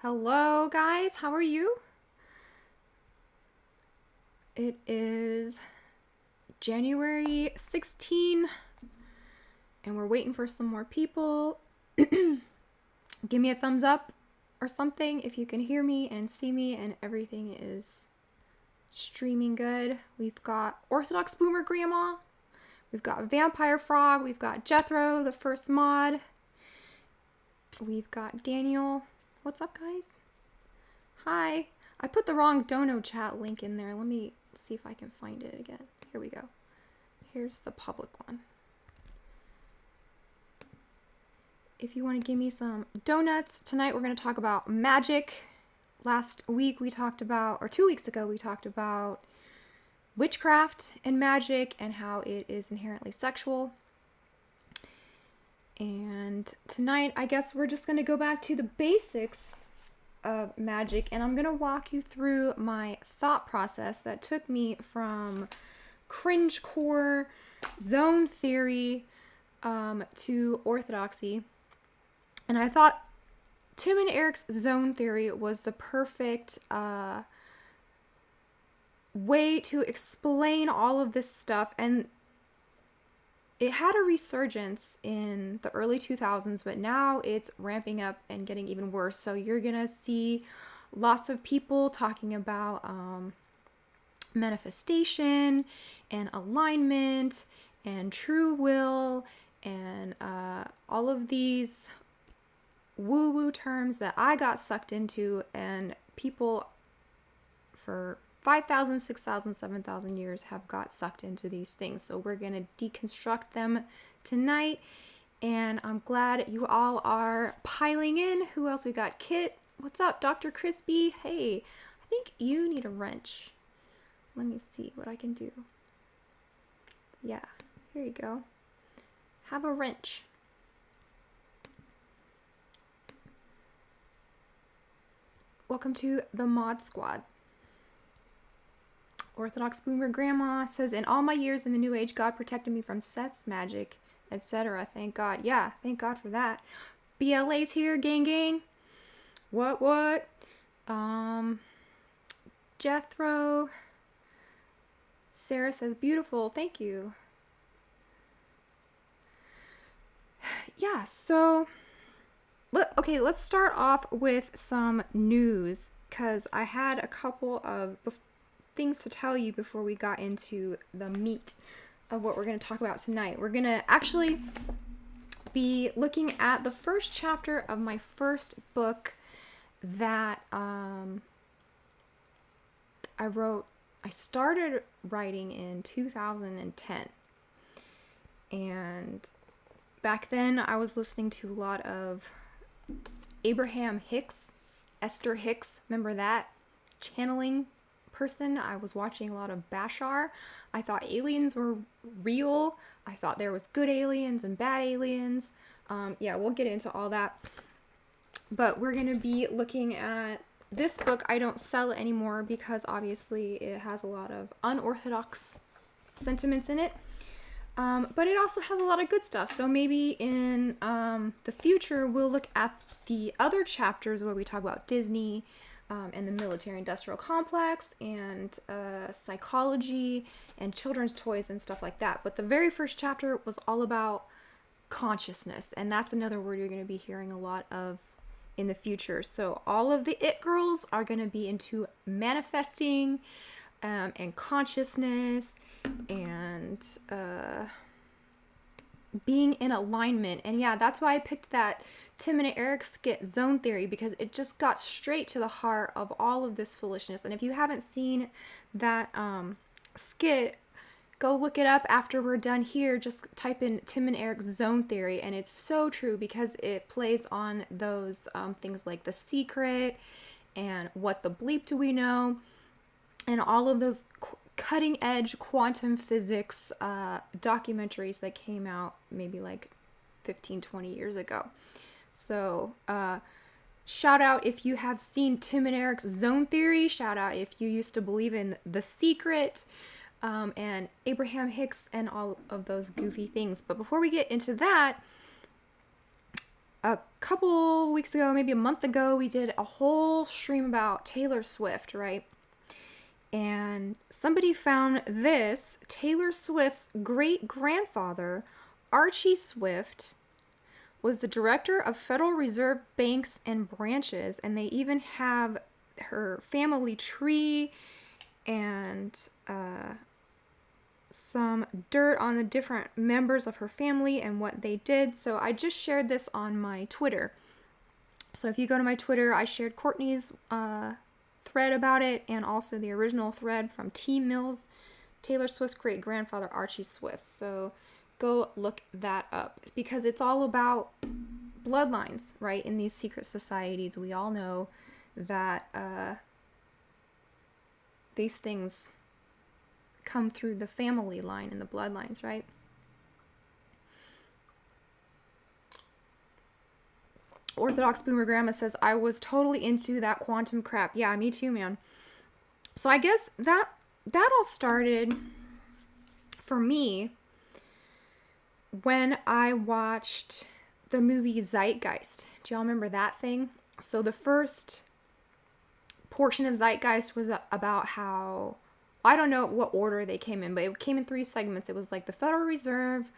Hello guys, how are you? It is January 16 and we're waiting for some more people. Give me a thumbs up or something if you can hear me and see me and everything is streaming good. We've got Orthodox Boomer Grandma, we've got Vampire Frog, we've got Jethro, the first mod, we've got Daniel. What's up, guys? Hi. I put the wrong Dono chat link in there. Let me see if I can find it again. Here we go. Here's the public one. If you want to give me some donuts, tonight we're going to talk about magic. Last week we talked about, or 2 weeks ago, we talked about witchcraft and magic and how it is inherently sexual. And tonight, I guess we're just going to go back to the basics of magic, and I'm going to walk you through my thought process that took me from cringecore, zone theory, to orthodoxy. And I thought Tim and Eric's zone theory was the perfect way to explain all of this stuff, and it had a resurgence in the early 2000s, but now it's ramping up and getting even worse. So you're gonna see lots of people talking about manifestation and alignment and true will and all of these woo-woo terms that I got sucked into, and people for 5,000, 6,000, 7,000 years have got sucked into these things. So we're going to deconstruct them tonight. And I'm glad you all are piling in. Who else we got? Kit. What's up? Dr. Crispy. Hey, I think you need a wrench. Let me see what I can do. Yeah, here you go. Have a wrench. Welcome to the Mod Squad. Orthodox Boomer Grandma says, in all my years in the New Age, God protected me from Seth's magic, etc. Thank God. Yeah, thank God for that. BLA's here, gang gang. What? Jethro. Sarah says, beautiful. Thank you. Yeah, so let's start off with some news, because I had a couple of things to tell you before we got into the meat of what we're going to talk about tonight. We're going to actually be looking at the first chapter of my first book that I wrote. I started writing in 2010, and back then I was listening to a lot of Abraham Hicks, Esther Hicks, remember that channeling person? I was watching a lot of Bashar. I thought aliens were real. I thought there was good aliens and bad aliens. Yeah, we'll get into all that. But we're going to be looking at this book. I don't sell it anymore because obviously it has a lot of unorthodox sentiments in it. But it also has a lot of good stuff. So maybe in the future we'll look at the other chapters where we talk about Disney, and the military-industrial complex, and psychology, and children's toys, and stuff like that. But the very first chapter was all about consciousness, and that's another word you're going to be hearing a lot of in the future. So all of the it girls are going to be into manifesting, and consciousness, and being in alignment. And yeah, that's why I picked that Tim and Eric skit, Zone Theory, because it just got straight to the heart of all of this foolishness. And if you haven't seen that skit, go look it up after we're done here. Just type in Tim and Eric's Zone Theory, and it's so true because it plays on those things like The Secret and What the Bleep Do We Know, and all of those cutting edge quantum physics documentaries that came out maybe like 15, 20 years ago. So shout out if you have seen Tim and Eric's Zone Theory. Shout out if you used to believe in The Secret, and Abraham Hicks and all of those goofy things. But before we get into that, a couple weeks ago, maybe a month ago, we did a whole stream about Taylor Swift, right? And somebody found this. Taylor Swift's great-grandfather, Archie Swift, was the director of Federal Reserve banks and branches, and they even have her family tree and some dirt on the different members of her family and what they did. So I just shared this on my Twitter. So if you go to my Twitter, I shared Courtney's thread about it, and also the original thread from T. Mills, Taylor Swift's great-grandfather, Archie Swift. So go look that up, because it's all about bloodlines, right? In these secret societies, we all know that these things come through the family line and the bloodlines, right? Orthodox Boomer Grandma says, I was totally into that quantum crap. Yeah, me too, man. So I guess that all started for me when I watched the movie Zeitgeist. Do y'all remember that thing? So the first portion of Zeitgeist was about how, I don't know what order they came in, but it came in 3 segments. It was like the Federal Reserve,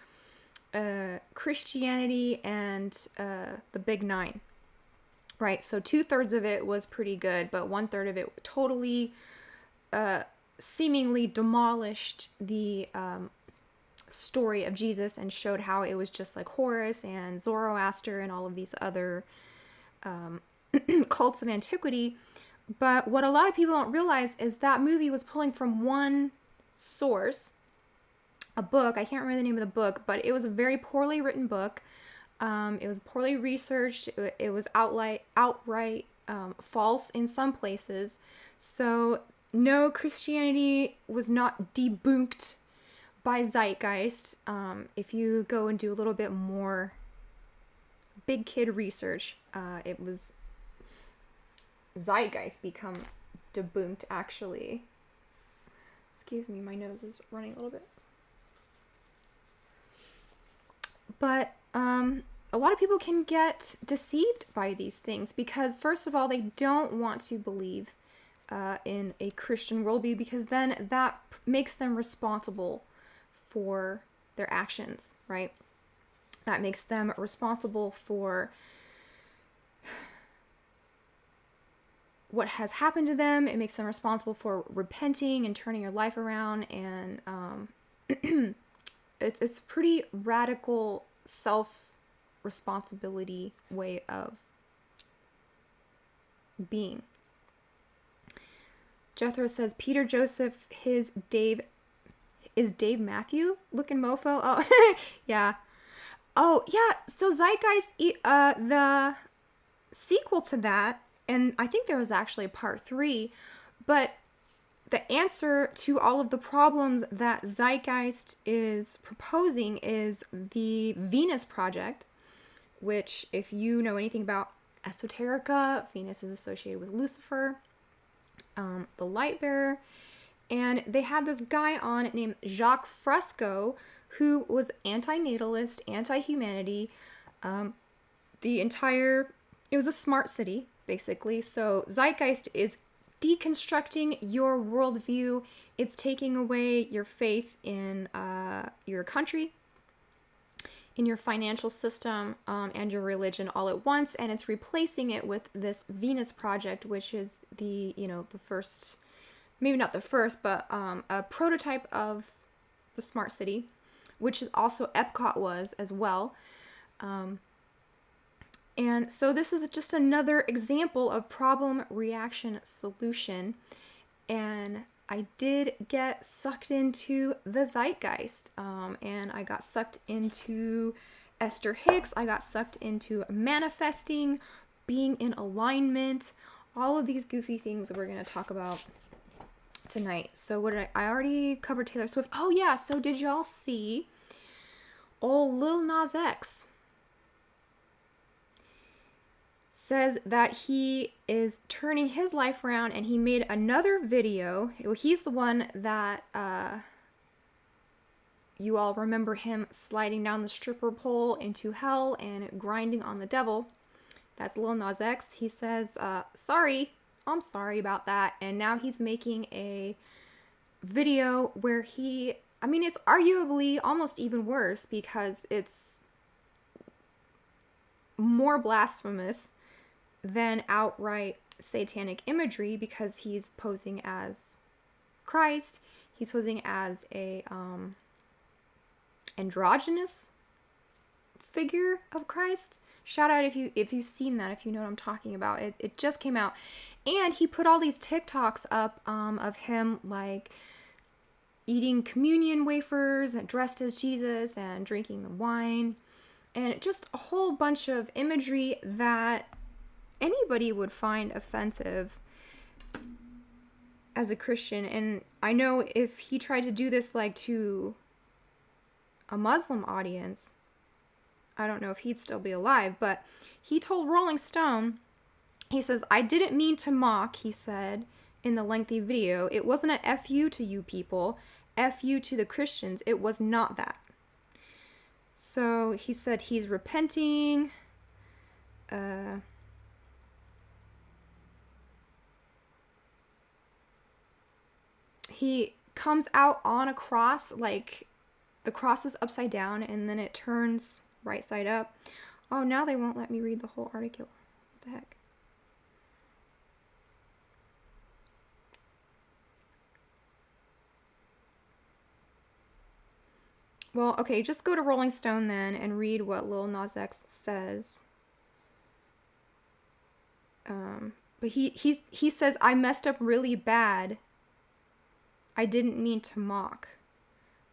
Christianity, and the Big Nine, right? So 2/3 of it was pretty good, but 1/3 of it totally seemingly demolished the story of Jesus and showed how it was just like Horus and Zoroaster and all of these other cults of antiquity. But what a lot of people don't realize is that movie was pulling from one source, a book. I can't remember the name of the book, but it was a very poorly written book. It was poorly researched. It was outright false in some places. So no, Christianity was not debunked by Zeitgeist. If you go and do a little bit more big kid research, it was Zeitgeist become debunked, actually. Excuse me, my nose is running a little bit. But a lot of people can get deceived by these things because, first of all, they don't want to believe in a Christian worldview, because then that makes them responsible for their actions, right? That makes them responsible for what has happened to them. It makes them responsible for repenting and turning your life around, and it's a pretty radical self-responsibility way of being. Jethro says, Peter Joseph, is Dave Matthew looking mofo? Oh, yeah. Oh, yeah. So Zeitgeist, the sequel to that, and I think there was actually a part 3, but the answer to all of the problems that Zeitgeist is proposing is the Venus Project, which, if you know anything about esoterica, Venus is associated with Lucifer, the light bearer, and they had this guy on named Jacques Fresco, who was anti-natalist, anti-humanity. It was a smart city, basically. So Zeitgeist is deconstructing your worldview. It's taking away your faith in your country, in your financial system, and your religion all at once, and it's replacing it with this Venus Project, which is the first, maybe not the first, but a prototype of the smart city, which is also Epcot was as well. And so this is just another example of problem, reaction, solution. And I did get sucked into the Zeitgeist. And I got sucked into Esther Hicks. I got sucked into manifesting, being in alignment, all of these goofy things that we're going to talk about tonight. So what did I already covered Taylor Swift. Oh yeah, so did y'all see old Lil Nas X says that he is turning his life around, and he made another video. He's the one that you all remember him sliding down the stripper pole into hell and grinding on the devil. That's Lil Nas X. He says, sorry, I'm sorry about that. And now he's making a video where it's arguably almost even worse because it's more blasphemous than outright satanic imagery, because he's posing as Christ. He's posing as a androgynous figure of Christ. Shout out if you've seen that, if you know what I'm talking about. It just came out. And he put all these TikToks up of him like eating communion wafers and dressed as Jesus and drinking the wine. And just a whole bunch of imagery that anybody would find offensive as a Christian. And I know if he tried to do this like to a Muslim audience, I don't know if he'd still be alive, but he told Rolling Stone, he says, "I didn't mean to mock," he said in the lengthy video. "It wasn't an F you to you people, F you to the Christians. It was not that." So he said he's repenting. He comes out on a cross, like the cross is upside down and then it turns right side up. Oh, now they won't let me read the whole article. What the heck? Well, okay, just go to Rolling Stone then and read what Lil Nas X says. But he says, "I messed up really bad. I didn't mean to mock."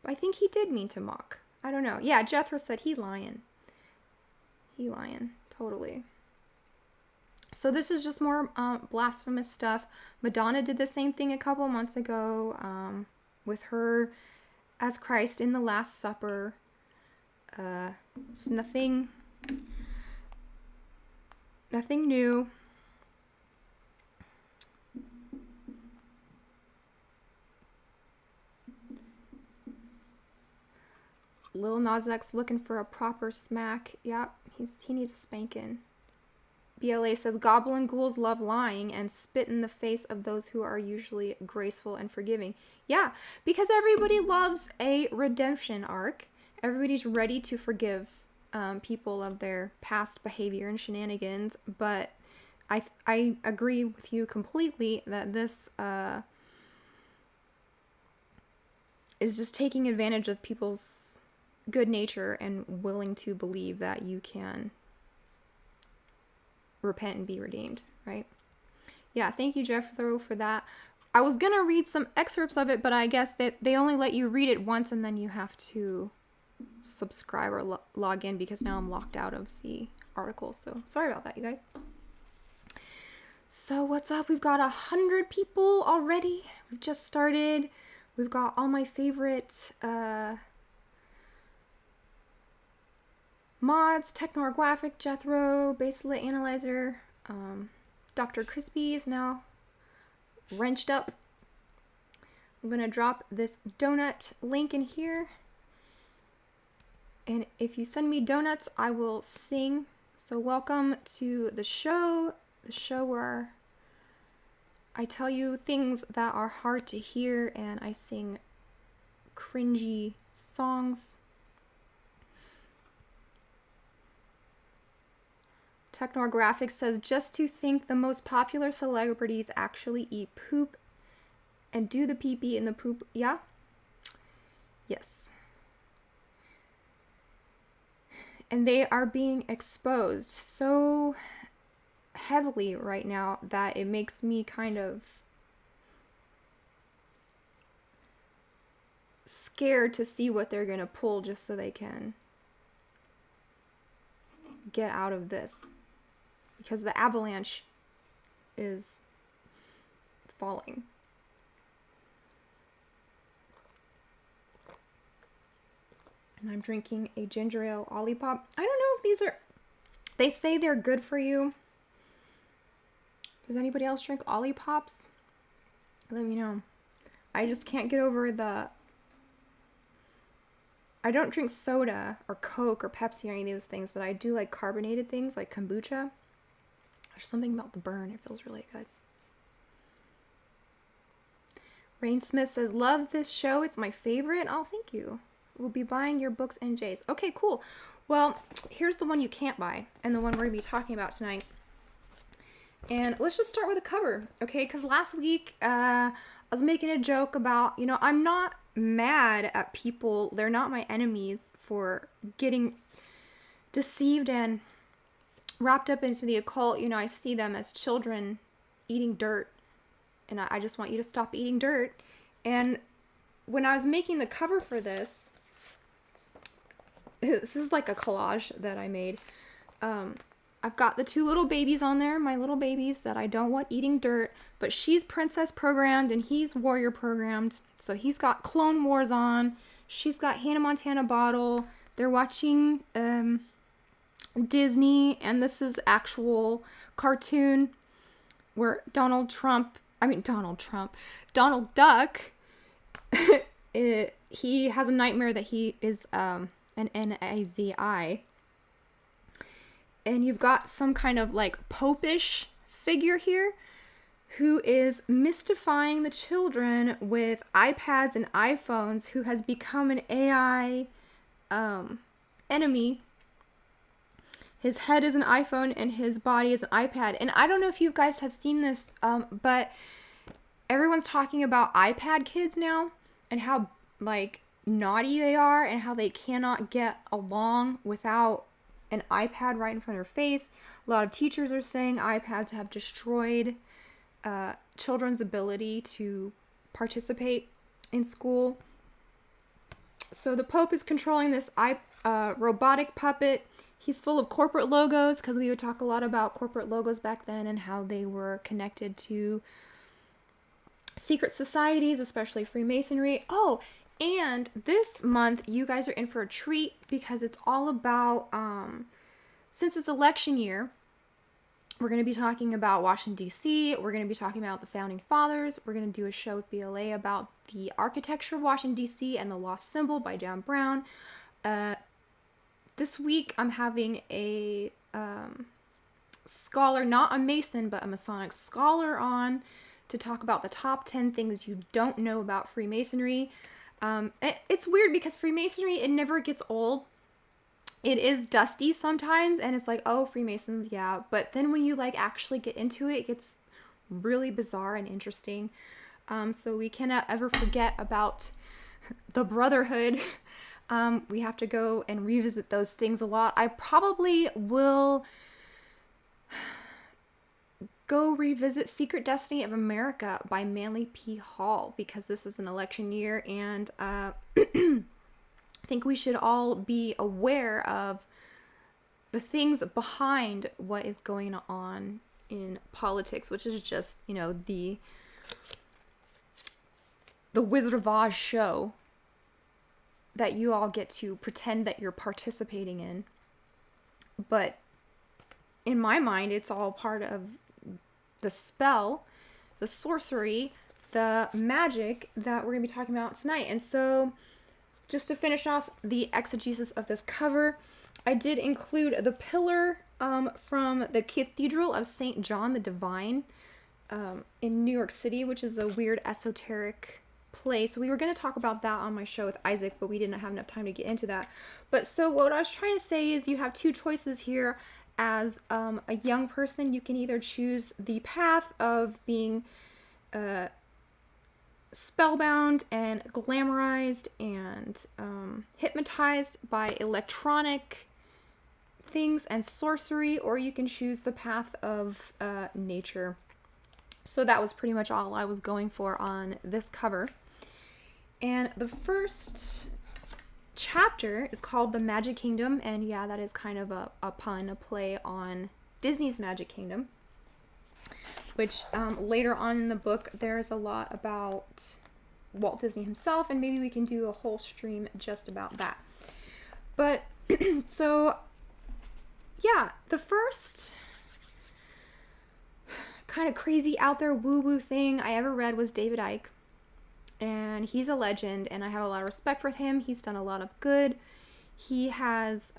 But I think he did mean to mock. I don't know. Yeah, Jethro said he lying. He lying. Totally. So this is just more blasphemous stuff. Madonna did the same thing a couple months ago with her as Christ in the Last Supper. It's nothing new. Lil Nas X looking for a proper smack. Yep, he needs a spanking. BLA says, "Goblin ghouls love lying and spit in the face of those who are usually graceful and forgiving." Yeah, because everybody loves a redemption arc. Everybody's ready to forgive people of their past behavior and shenanigans. But I agree with you completely that this is just taking advantage of people's good nature and willing to believe that you can repent and be redeemed, right? Yeah, thank you, Jethro, for that. I was gonna read some excerpts of it, but I guess that they only let you read it once and then you have to subscribe or log in, because now I'm locked out of the article. So sorry about that, you guys. So what's up? We've got 100 people already. We've just started. We've got all my favorite mods: Technorographic, Jethro, Baselit Analyzer. Dr. Crispy is now wrenched up. I'm gonna drop this donut link in here, and if you send me donuts, I will sing. So welcome to the show where I tell you things that are hard to hear and I sing cringy songs. Technographics says, "Just to think the most popular celebrities actually eat poop and do the pee-pee in the poop." Yeah? Yes. And they are being exposed so heavily right now that it makes me kind of scared to see what they're gonna pull just so they can get out of this. Because the avalanche is falling. And I'm drinking a ginger ale Olipop. I don't know if these are... They say they're good for you. Does anybody else drink Olipops? Let me know. I just can't get over the I don't drink soda or Coke or Pepsi or any of those things, but I do like carbonated things like kombucha. There's something about the burn. It feels really good. Rain Smith says, love this show. It's my favorite. Oh, thank you. We'll be buying your books and Jay's. Okay, cool. Well, here's the one you can't buy and the one we're going to be talking about tonight. And let's just start with a cover, okay? Because last week I was making a joke about, I'm not mad at people. They're not my enemies for getting deceived and wrapped up into the occult. I see them as children eating dirt. And I just want you to stop eating dirt. And when I was making the cover for this is like a collage that I made. I've got the two little babies on there, my little babies that I don't want eating dirt, but she's princess programmed and he's warrior programmed. So he's got Clone Wars on. She's got Hannah Montana bottle. They're watching Disney, and this is actual cartoon where Donald Duck, he has a nightmare that he is an Nazi. And you've got some kind of like popish figure here who is mystifying the children with iPads and iPhones, who has become an AI enemy. His head is an iPhone and his body is an iPad. And I don't know if you guys have seen this, but everyone's talking about iPad kids now and how like naughty they are and how they cannot get along without an iPad right in front of their face. A lot of teachers are saying iPads have destroyed children's ability to participate in school. So the Pope is controlling this robotic puppet. He's full of corporate logos, because we would talk a lot about corporate logos back then and how they were connected to secret societies, especially Freemasonry. Oh, and this month you guys are in for a treat, because it's all about, since it's election year, we're going to be talking about Washington, D.C. We're going to be talking about the Founding Fathers. We're going to do a show with BLA about the architecture of Washington, D.C. and the Lost Symbol by Dan Brown. This week I'm having a scholar, not a Mason, but a Masonic scholar on to talk about the top 10 things you don't know about Freemasonry. It's weird because Freemasonry, it never gets old. It is dusty sometimes, and it's like, oh, Freemasons, yeah. But then when you like actually get into it, it gets really bizarre and interesting. So we cannot ever forget about the Brotherhood. We have to go and revisit those things a lot. I probably will go revisit Secret Destiny of America by Manly P. Hall, because this is an election year, and I think we should all be aware of the things behind what is going on in politics, which is just, the Wizard of Oz show that you all get to pretend that you're participating in. But in my mind, it's all part of the spell, the sorcery, the magic that we're going to be talking about tonight. And so, just to finish off the exegesis of this cover, I did include the pillar from the Cathedral of St. John the Divine in New York City, which is a weird esoteric place. We were going to talk about that on my show with Isaac, but we didn't have enough time to get into that. But so what I was trying to say is you have two choices here. As a young person, you can either choose the path of being spellbound and glamorized and hypnotized by electronic things and sorcery, or you can choose the path of nature. So that was pretty much all I was going for on this cover. And the first chapter is called The Magic Kingdom, and yeah, that is kind of a pun, a play on Disney's Magic Kingdom, which later on in the book there's a lot about Walt Disney himself, and maybe we can do a whole stream just about that. But so yeah, the first kind of crazy out there woo-woo thing I ever read was David Icke. and he's a legend, and I have a lot of respect for him. He's done a lot of good. He has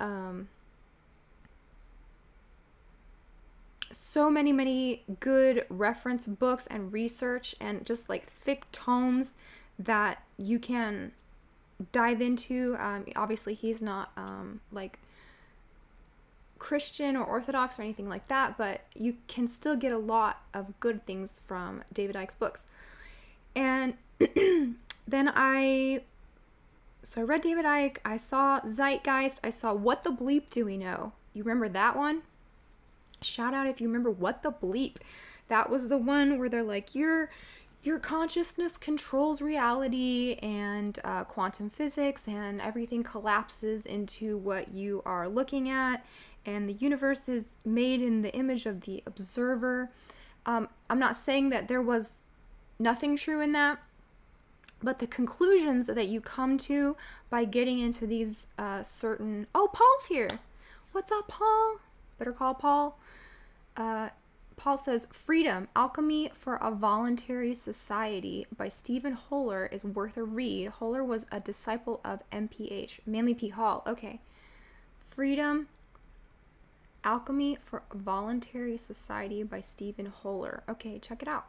so many good reference books and research, and just like thick tomes that you can dive into. Obviously he's not like Christian or Orthodox or anything like that, but you can still get a lot of good things from David Icke's books. And then I read David Icke, I saw Zeitgeist, I saw What the Bleep Do We Know? You remember that one? Shout out if you remember What the Bleep. That was the one where they're like, your consciousness controls reality, and quantum physics, and everything collapses into what you are looking at, and the universe is made in the image of the observer. I'm not saying that there was nothing true in that, but the conclusions that you come to by getting into these certain... Oh, Paul's here. What's up, Paul? Better call Paul. Paul says, Freedom, Alchemy for a Voluntary Society by Stephen Holler is worth a read. Holler was a disciple of MPH, Manly P. Hall. Okay. Freedom, Alchemy for a Voluntary Society by Stephen Holler. Okay, check it out.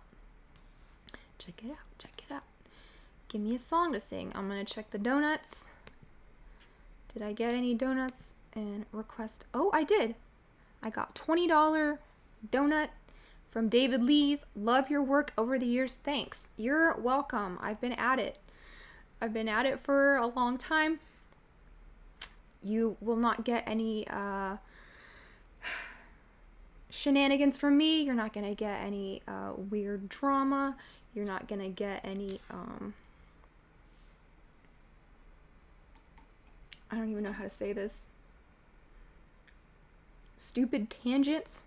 Check it out. Check it out. Give me a song to sing. I'm going to check the donuts. Did I get any donuts and request? Oh, I did. I got $20 donut from David Lee's. Love your work over the years. Thanks. You're welcome. I've been at it. I've been at it for a long time. You will not get any shenanigans from me. You're not going to get any weird drama. You're not going to get any I don't even know how to say this. Stupid tangents.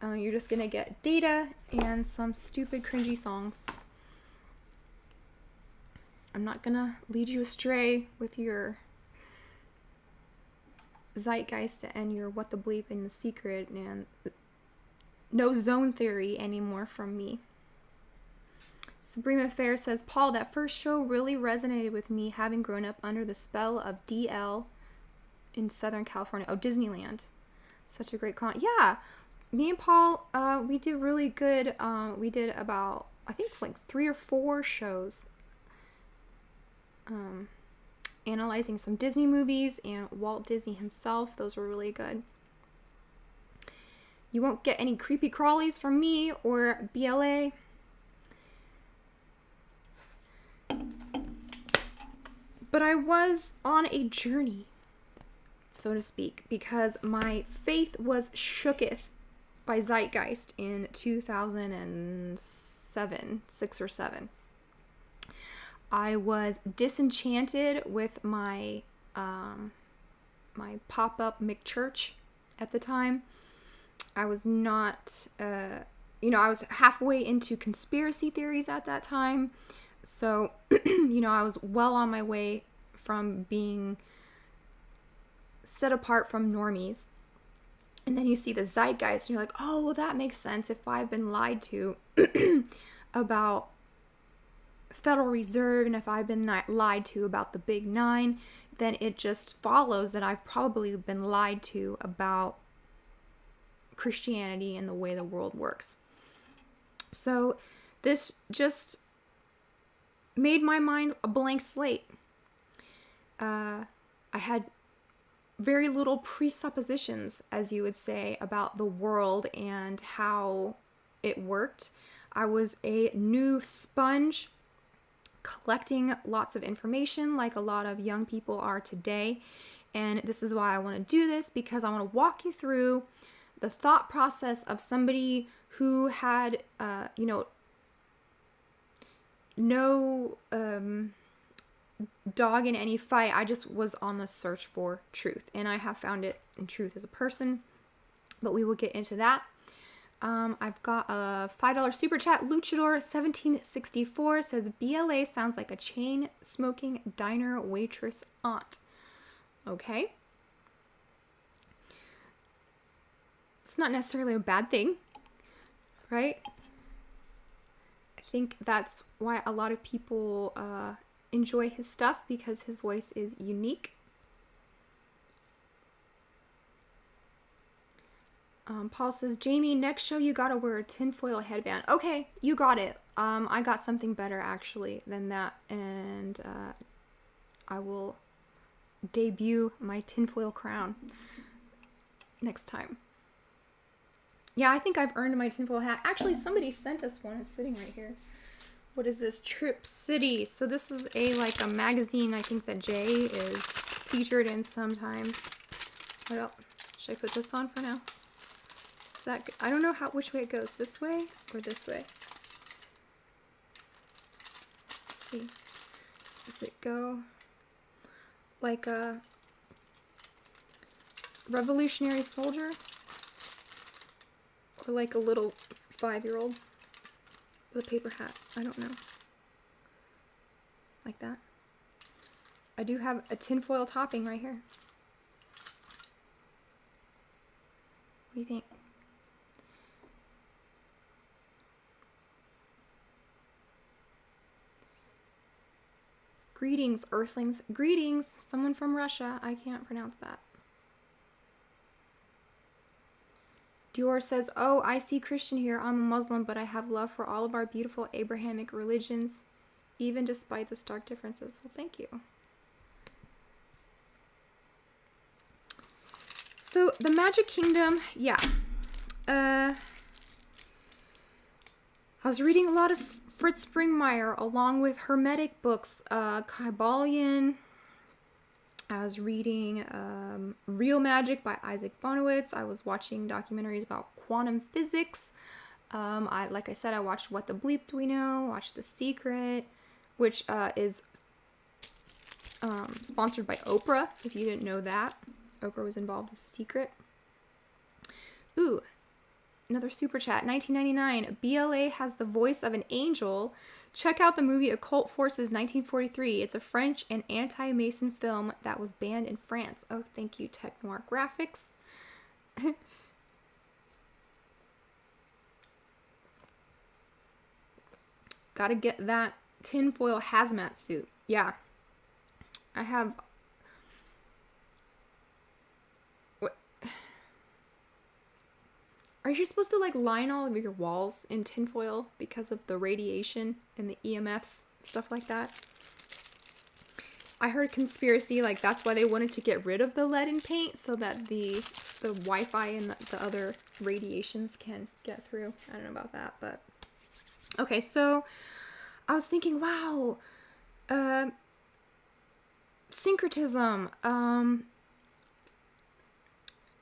You're just gonna get data and some stupid cringy songs. I'm not gonna lead you astray with your Zeitgeist and your What the Bleep and The Secret, and no zone theory anymore from me. Suprema Fair says, Paul, that first show really resonated with me, having grown up under the spell of DL in Southern California. Oh, Disneyland. Such a great con. Yeah, me and Paul, we did really good. We did about, I think, like 3 or 4 shows analyzing some Disney movies and Walt Disney himself. Those were really good. You won't get any creepy crawlies from me or BLA. But I was on a journey, so to speak, because my faith was shooketh by Zeitgeist in 2007, 6 or 7. I was disenchanted with my my pop-up McChurch at the time. I was not, I was halfway into conspiracy theories at that time. So, I was well on my way from being set apart from normies. And then you see the Zeitgeist and you're like, oh, well, that makes sense. If I've been lied to about Federal Reserve, and if I've been lied to about the Big Nine, then it just follows that I've probably been lied to about Christianity and the way the world works. So this just made my mind a blank slate. I had very little presuppositions, as you would say, about the world and how it worked. I was a new sponge collecting lots of information like a lot of young people are today. And this is why I want to do this, because I want to walk you through the thought process of somebody who had, no dog in any fight. I just was on the search for truth, and I have found it in truth as a person, but we will get into that. I've got a $5 super chat. Luchador1764 says, BLA sounds like a chain smoking diner waitress aunt. Okay. It's not necessarily a bad thing, right? I think that's why a lot of people enjoy his stuff, because his voice is unique. Paul says, Jamie, next show you gotta wear a tinfoil headband. Okay, you got it. I got something better actually than that, and I will debut my tinfoil crown next time. Yeah, I think I've earned my tinfoil hat. Actually, somebody sent us one. It's sitting right here. What is this? Trip City. So this is a magazine I think that Jay is featured in sometimes. Well, should I put this on for now? Is that good? I don't know which way it goes. This way or this way? Let's see. Does it go like a revolutionary soldier? Or like a little 5-year-old with a paper hat? I don't know. Like that. I do have a tinfoil topping right here. What do you think? Greetings, Earthlings. Greetings! Someone from Russia. I can't pronounce that. Dior says, oh, I see Christian here. I'm a Muslim, but I have love for all of our beautiful Abrahamic religions, even despite the stark differences. Well, thank you. So, the Magic Kingdom, yeah. I was reading a lot of Fritz Springmeier, along with Hermetic books, Kybalion. I was reading Real Magic by Isaac Bonowitz. I was watching documentaries about quantum physics. Like I said, I watched What the Bleep Do We Know? Watched The Secret, which is sponsored by Oprah, if you didn't know that. Oprah was involved with The Secret. Ooh, another super chat. 1999, BLA has the voice of an angel. Check out the movie Occult Forces 1943. It's a French and anti-Mason film that was banned in France. Oh, thank you, Tech Noir Graphics. Gotta get that tinfoil hazmat suit. Yeah. I have... What? Are you supposed to line all of your walls in tinfoil because of the radiation and the EMFs, stuff like that? I heard conspiracy, that's why they wanted to get rid of the lead in paint so that the Wi-Fi and the other radiations can get through. I don't know about that, but... Okay, so I was thinking, wow, syncretism,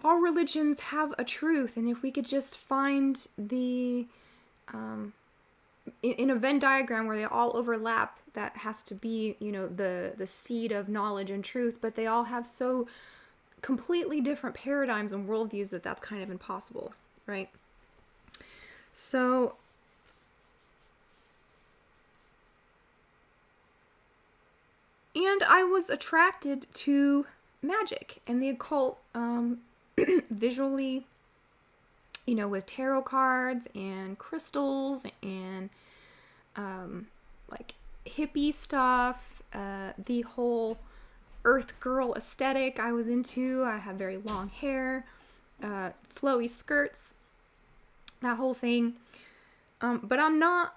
all religions have a truth, and if we could just find the, in a Venn diagram where they all overlap, that has to be, the seed of knowledge and truth, but they all have so completely different paradigms and worldviews that that's kind of impossible, right? So, and I was attracted to magic and the occult, visually, with tarot cards and crystals and hippie stuff, the whole earth girl aesthetic I was into. I had very long hair, flowy skirts, that whole thing. But I'm not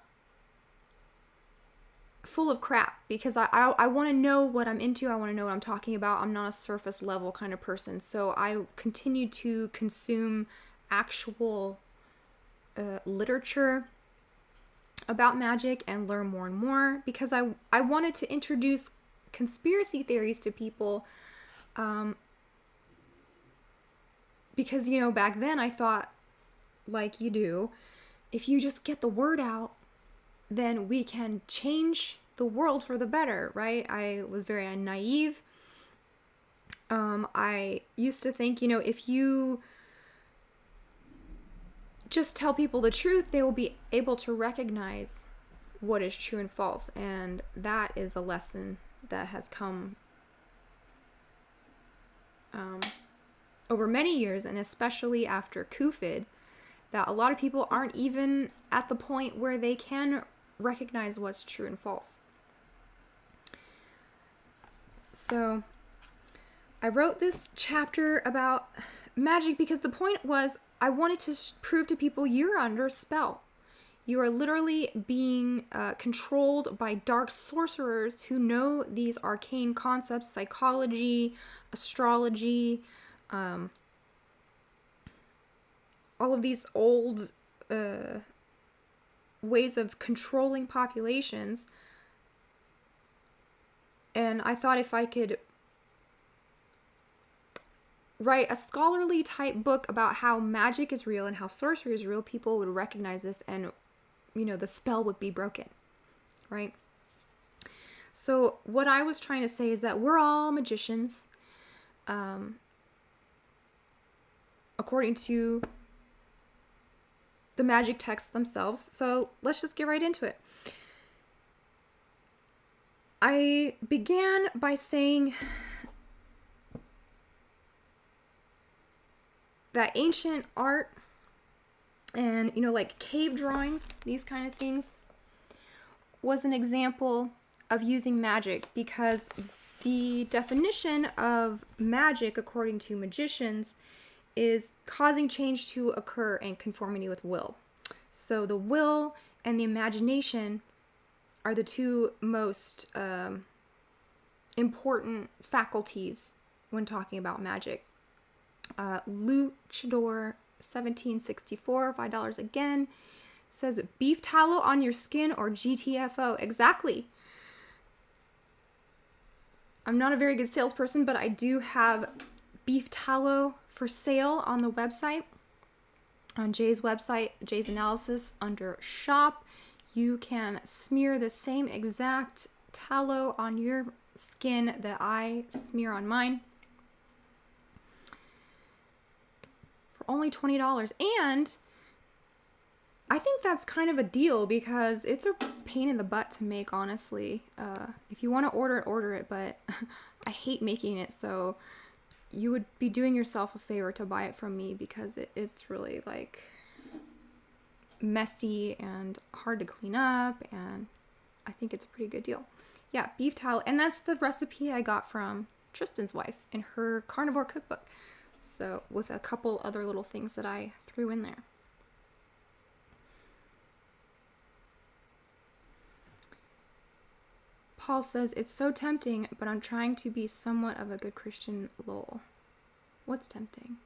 full of crap, because I want to know what I'm into. I want to know what I'm talking about. I'm not a surface level kind of person. So I continue to consume actual literature about magic and learn more and more, because I wanted to introduce conspiracy theories to people, because, back then I thought, like you do, if you just get the word out, then we can change the world for the better, right? I was very naive. I used to think, if you just tell people the truth, they will be able to recognize what is true and false. And that is a lesson that has come over many years, and especially after COVID, that a lot of people aren't even at the point where they can recognize what's true and false. So I wrote this chapter about magic because the point was I wanted to prove to people you're under a spell. You are literally being controlled by dark sorcerers who know these arcane concepts, psychology, astrology, all of these old ways of controlling populations. And I thought if I could write a scholarly type book about how magic is real and how sorcery is real, people would recognize this and, the spell would be broken, right? So what I was trying to say is that we're all magicians, according to the magic texts themselves. So let's just get right into it. I began by saying that ancient art and, like cave drawings, these kind of things, was an example of using magic because the definition of magic, according to magicians, is causing change to occur in conformity with will. So the will and the imagination are the two most important faculties when talking about magic. Luchador 1764, $5 again, says beef tallow on your skin or GTFO. Exactly. I'm not a very good salesperson, but I do have beef tallow for sale on the website, on Jay's website, Jay's Analysis, under shop. You can smear the same exact tallow on your skin that I smear on mine for only $20. And I think that's kind of a deal because it's a pain in the butt to make, honestly. If you want to order it, but I hate making it, so you would be doing yourself a favor to buy it from me because it's really like messy and hard to clean up, and I think it's a pretty good deal. Yeah, beef tallow, and that's the recipe I got from Tristan's wife in her carnivore cookbook. So with a couple other little things that I threw in there. Paul says, it's so tempting, but I'm trying to be somewhat of a good Christian, lol. What's tempting?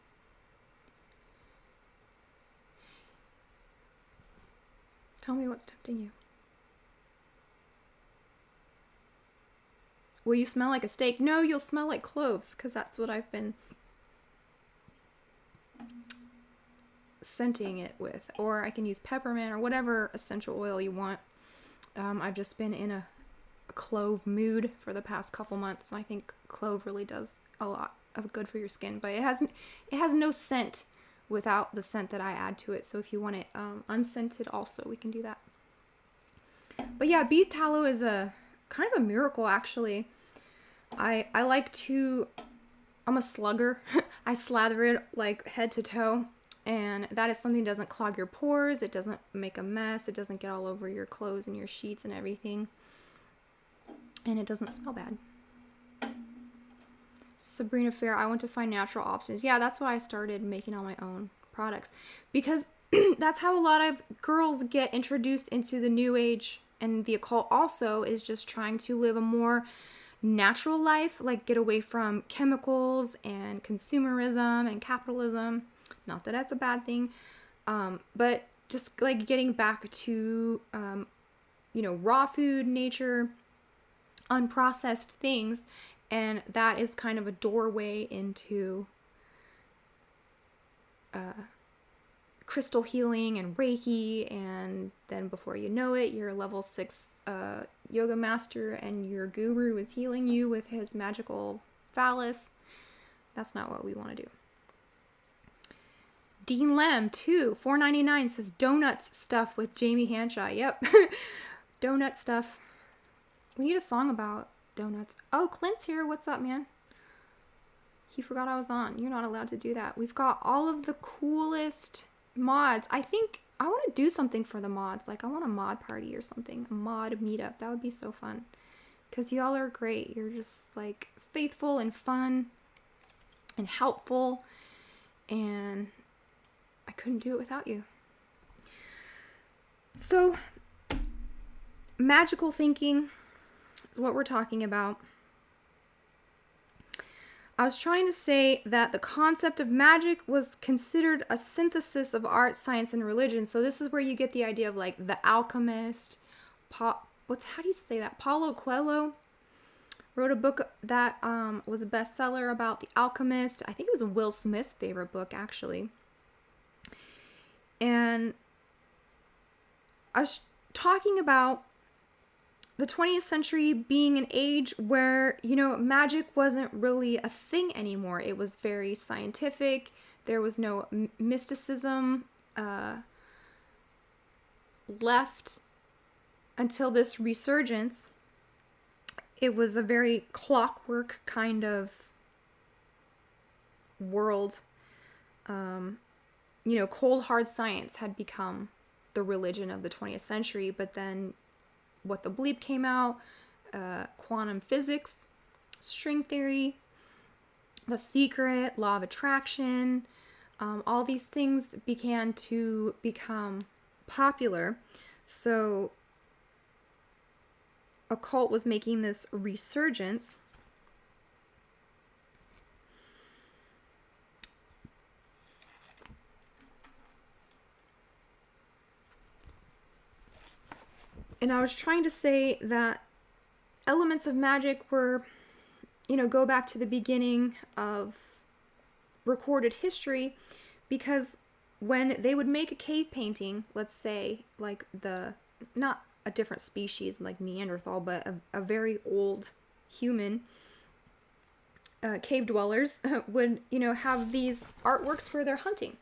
Tell me what's tempting you. Will you smell like a steak? No, you'll smell like cloves, because that's what I've been scenting it with. Or I can use peppermint or whatever essential oil you want. I've just been in a clove mood for the past couple months, and I think clove really does a lot of good for your skin, but it has no scent without the scent that I add to it. So if you want it unscented also, we can do that. But yeah, beef tallow is a kind of a miracle, actually. I'm a slugger. I slather it like head to toe, and that is something that doesn't clog your pores, it doesn't make a mess, it doesn't get all over your clothes and your sheets and everything. And it doesn't smell bad. Sabrina Fair, I want to find natural options. Yeah, that's why I started making all my own products. Because that's how a lot of girls get introduced into the new age and the occult also, is just trying to live a more natural life, like get away from chemicals and consumerism and capitalism. Not that that's a bad thing, but just like getting back to, raw food, nature, unprocessed things, and that is kind of a doorway into crystal healing and Reiki, and then before you know it, you're a level 6 yoga master and your guru is healing you with his magical phallus. That's not what we want to do. Dean Lem, too, $4.99, says donuts stuff with Jamie Hanshaw. Yep, donut stuff. We need a song about donuts. Oh, Clint's here. What's up, man? He forgot I was on. You're not allowed to do that. We've got all of the coolest mods. I think I want to do something for the mods. Like, I want a mod party or something. A mod meetup. That would be so fun. Because y'all are great. You're just, like, faithful and fun and helpful. And I couldn't do it without you. So, magical thinking is what we're talking about. I was trying to say that the concept of magic was considered a synthesis of art, science, and religion. So this is where you get the idea of like the alchemist. How do you say that? Paulo Coelho wrote a book that was a bestseller about the alchemist. I think it was Will Smith's favorite book, actually. And I was talking about the 20th century being an age where, you know, magic wasn't really a thing anymore. It was very scientific. There was no mysticism left until this resurgence. It was a very clockwork kind of world. You know, cold hard science had become the religion of the 20th century, but then what the bleep came out, quantum physics, string theory, The Secret, law of attraction, all these things began to become popular. So occult was making this resurgence. And I was trying to say that elements of magic were, you know, go back to the beginning of recorded history, because when they would make a cave painting, let's say, like not a different species like Neanderthal, but a very old human, cave dwellers would, you know, have these artworks where they're hunting.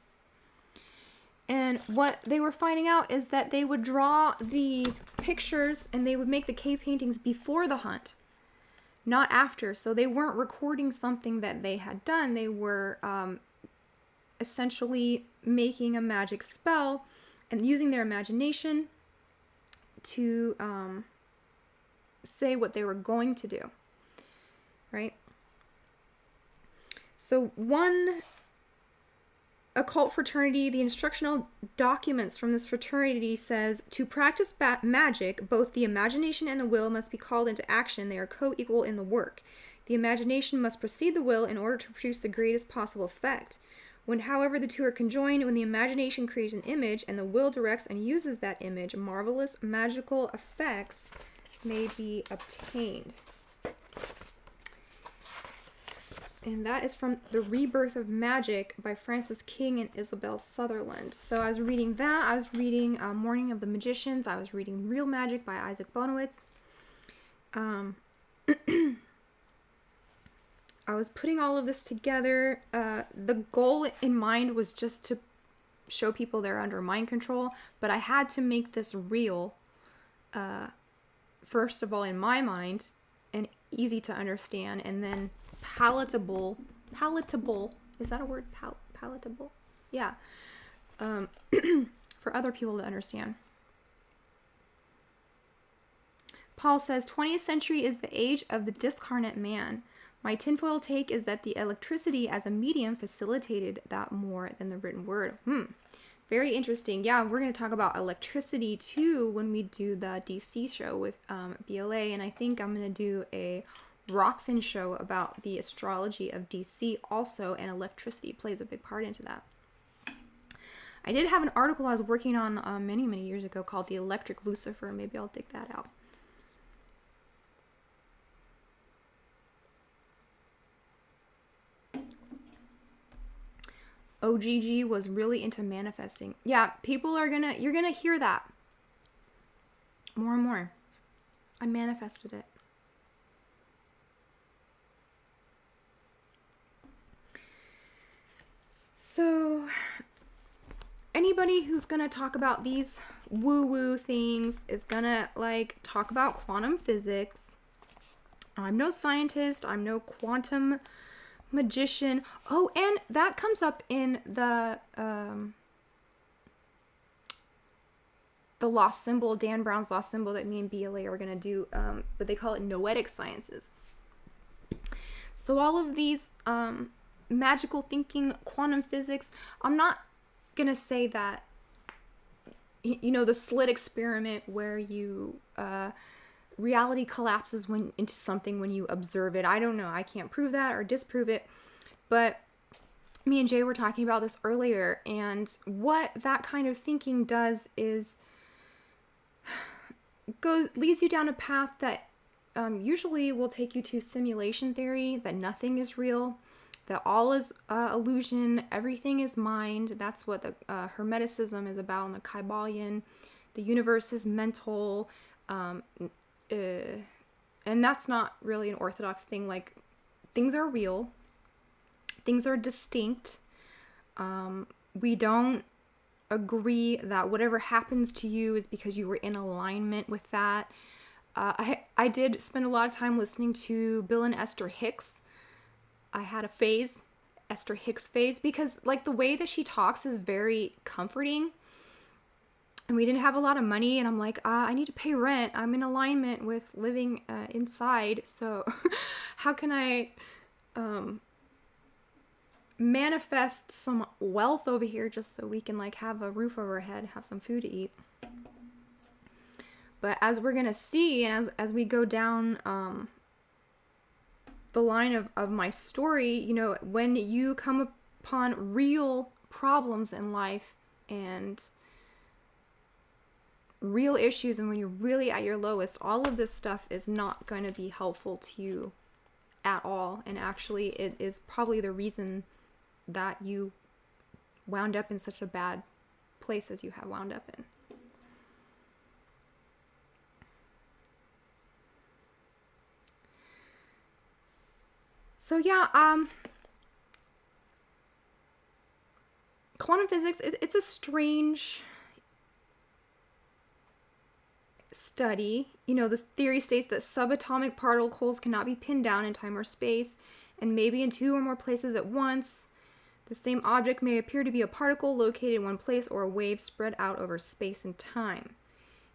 And what they were finding out is that they would draw the pictures and they would make the cave paintings before the hunt, not after. So they weren't recording something that they had done. They were essentially making a magic spell and using their imagination to say what they were going to do, right? So one occult fraternity, the instructional documents from this fraternity says, to practice magic, both the imagination and the will must be called into action. They are co-equal in the work. The imagination must precede the will in order to produce the greatest possible effect. When, however, the two are conjoined, when the imagination creates an image and the will directs and uses that image, marvelous magical effects may be obtained. And that is from The Rebirth of Magic by Francis King and Isabel Sutherland. So I was reading that. I was reading Morning of the Magicians. I was reading Real Magic by Isaac Bonowitz. I was putting all of this together. The goal in mind was just to show people they're under mind control, but I had to make this real, first of all, in my mind, and easy to understand, and then palatable, is that a word? Palatable? Yeah. For other people to understand. Paul says, 20th century is the age of the discarnate man. My tinfoil take is that the electricity as a medium facilitated that more than the written word. Very interesting. Yeah, we're going to talk about electricity too when we do the DC show with BLA, and I think I'm going to do a Rockfin show about the astrology of DC also, and electricity plays a big part into that. I did have an article I was working on many years ago called The Electric Lucifer. Maybe I'll dig that out. OGG was really into manifesting. Yeah, you're gonna hear that more and more. I manifested it. So, anybody who's gonna talk about these woo-woo things is gonna, like, talk about quantum physics. I'm no scientist. I'm no quantum magician. Oh, and that comes up in the the lost symbol, Dan Brown's lost symbol that me and BLA are going to do, but they call it noetic sciences. So all of these magical thinking, quantum physics, I'm not going to say that, the slit experiment where you reality collapses into something when you observe it. I don't know. I can't prove that or disprove it. But me and Jay were talking about this earlier, and what that kind of thinking does is leads you down a path that usually will take you to simulation theory, that nothing is real, that all is illusion, everything is mind. That's what the Hermeticism is about, and the Kybalion. The universe is mental, and that's not really an orthodox thing. Like, things are real, things are distinct. We don't agree that whatever happens to you is because you were in alignment with that. I did spend a lot of time listening to Bill and Esther Hicks. I had a phase, Esther Hicks phase, because like the way that she talks is very comforting. And we didn't have a lot of money, and I'm like, I need to pay rent. I'm in alignment with living inside. So how can I manifest some wealth over here just so we can like have a roof over our head, have some food to eat? But as we're gonna see, and as we go down the line of my story, when you come upon real problems in life and real issues, and when you're really at your lowest, all of this stuff is not going to be helpful to you at all. And actually, it is probably the reason that you wound up in such a bad place as you have wound up in. So yeah, quantum physics, it's a strange study. This theory states that subatomic particles cannot be pinned down in time or space, and maybe in two or more places at once. The same object may appear to be a particle located in one place or a wave spread out over space and time.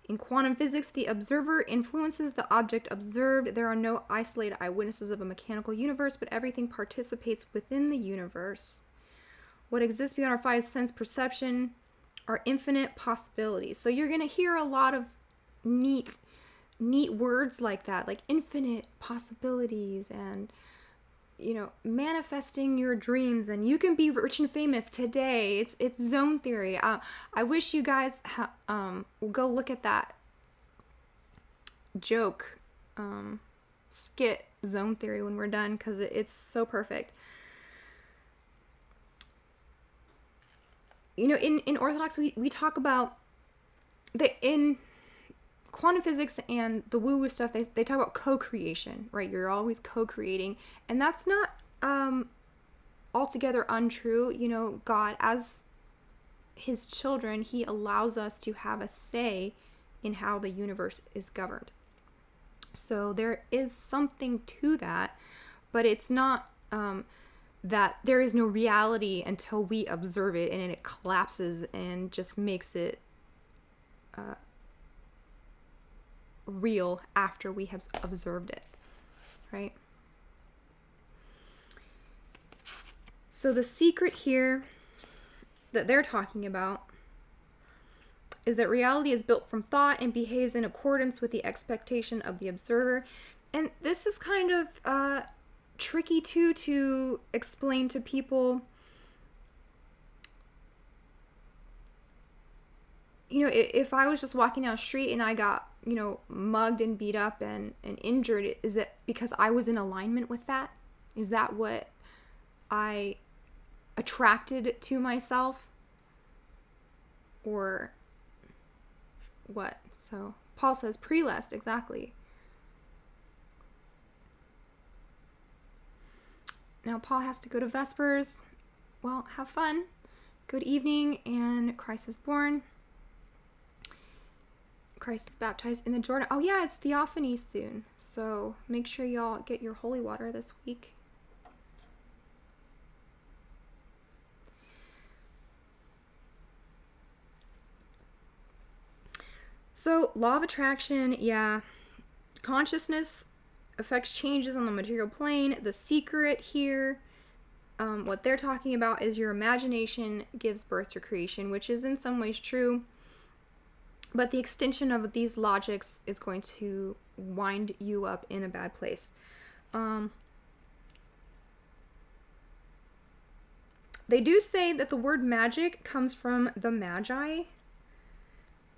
In quantum physics, the observer influences the object observed. There are no isolated eyewitnesses of a mechanical universe, but everything participates within the universe. What exists beyond our five sense perception are infinite possibilities. So you're going to hear a lot of neat words like that, like infinite possibilities and, manifesting your dreams, and you can be rich and famous today. It's zone theory. I wish you guys will go look at that joke skit, Zone Theory, when we're done, because it's so perfect. In Orthodox, we talk about in quantum physics and the woo-woo stuff, they talk about co-creation, right? You're always co-creating, and that's not altogether untrue. God, as his children, he allows us to have a say in how the universe is governed. So there is something to that, but it's not that there is no reality until we observe it, and it collapses and just makes it real after we have observed it, right? So the secret here that they're talking about is that reality is built from thought and behaves in accordance with the expectation of the observer. And this is kind of tricky too to explain to people. If I was just walking down the street and I got mugged and beat up and injured, is it because I was in alignment with that? Is that what I attracted to myself? Or what? So Paul says prelest, exactly. Now Paul has to go to Vespers. Well, have fun. Good evening, and Christ is born. Christ is baptized in the Jordan. Oh yeah, it's Theophany soon. So make sure y'all get your holy water this week. So, law of attraction, yeah. Consciousness affects changes on the material plane. The secret here, what they're talking about is your imagination gives birth to creation, which is in some ways true. But the extension of these logics is going to wind you up in a bad place. They do say that the word magic comes from the Magi,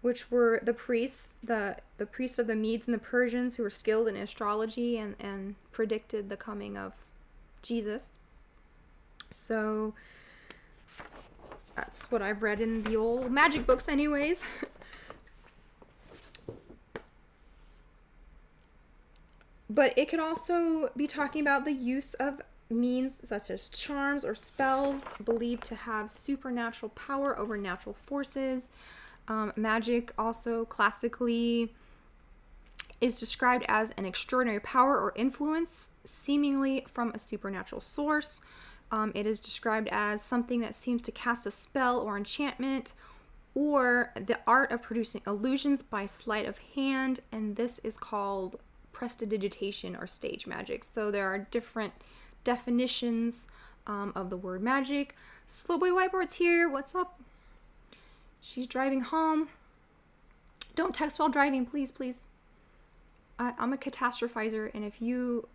which were the priests, the priests of the Medes and the Persians who were skilled in astrology and predicted the coming of Jesus. So that's what I've read in the old magic books anyways. But it could also be talking about the use of means such as charms or spells believed to have supernatural power over natural forces. Magic also classically is described as an extraordinary power or influence, seemingly from a supernatural source. It is described as something that seems to cast a spell or enchantment, or the art of producing illusions by sleight of hand, and this is called prestidigitation or stage magic. So there are different definitions of the word magic. Slowboy Whiteboard's here. What's up? She's driving home. Don't text while driving, please, please. I'm a catastrophizer, and if you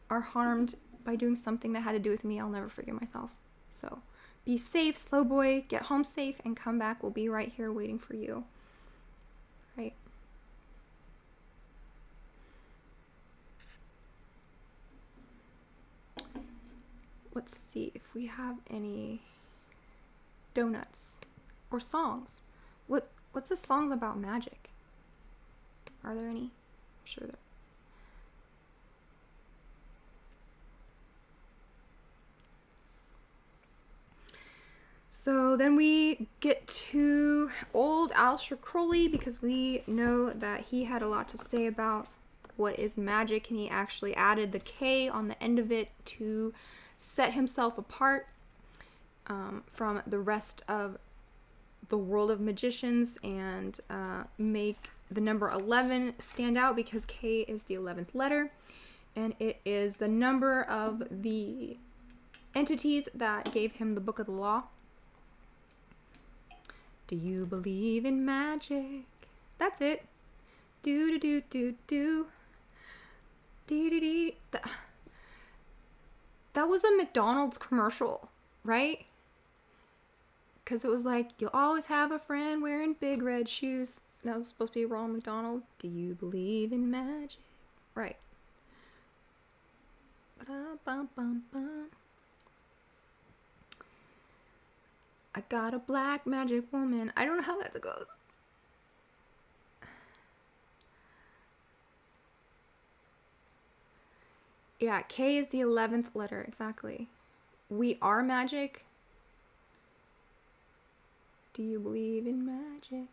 are harmed by doing something that had to do with me, I'll never forgive myself. So be safe, Slowboy. Get home safe and come back. We'll be right here waiting for you. Right? Let's see if we have any donuts or songs. What's the songs about magic? Are there any? I'm sure there. So then we get to old Aleister Crowley, because we know that he had a lot to say about what is magic, and he actually added the K on the end of it to set himself apart from the rest of the world of magicians and make the number 11 stand out, because K is the 11th letter, and it is the number of the entities that gave him the Book of the Law. Do you believe in magic? That's it. Do do do do do. Dee dee dee. That was a McDonald's commercial, right? Because it was like, you'll always have a friend wearing big red shoes. That was supposed to be Ronald McDonald. Do you believe in magic? Right. Ba-da-bum-bum-bum. I got a black magic woman. I don't know how that goes. Yeah, K is the 11th letter, exactly. We are magic. Do you believe in magic?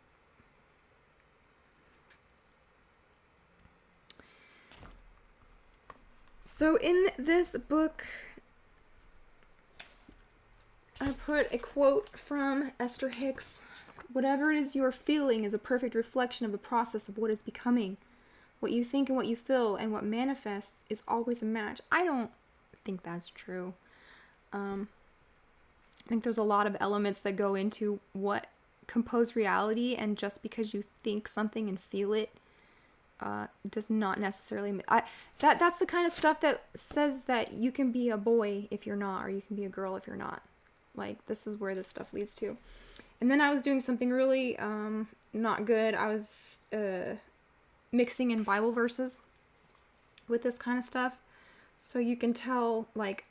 So in this book, I put a quote from Esther Hicks. Whatever it is you are feeling is a perfect reflection of the process of what is becoming. What you think and what you feel and what manifests is always a match. I don't think that's true. I think there's a lot of elements that go into what compose reality, and just because you think something and feel it does not necessarily... That's the kind of stuff that says that you can be a boy if you're not, or you can be a girl if you're not. Like, this is where this stuff leads to. And then I was doing something really not good. I was mixing in Bible verses with this kind of stuff. So you can tell, like,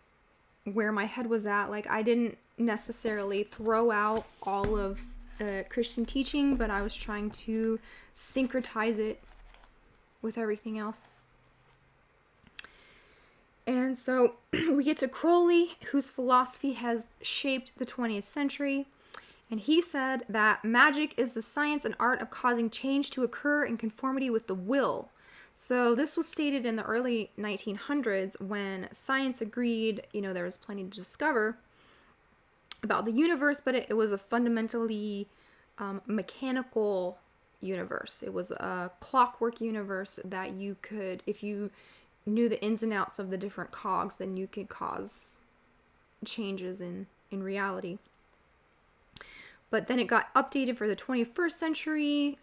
where my head was at. Like, I didn't necessarily throw out all of Christian teaching, but I was trying to syncretize it with everything else. And so we get to Crowley, whose philosophy has shaped the 20th century. And he said that magic is the science and art of causing change to occur in conformity with the will. So this was stated in the early 1900s, when science agreed, there was plenty to discover about the universe, but it was a fundamentally mechanical universe. It was a clockwork universe that you could, if you knew the ins and outs of the different cogs, then you could cause changes in reality. But then it got updated for the 21st century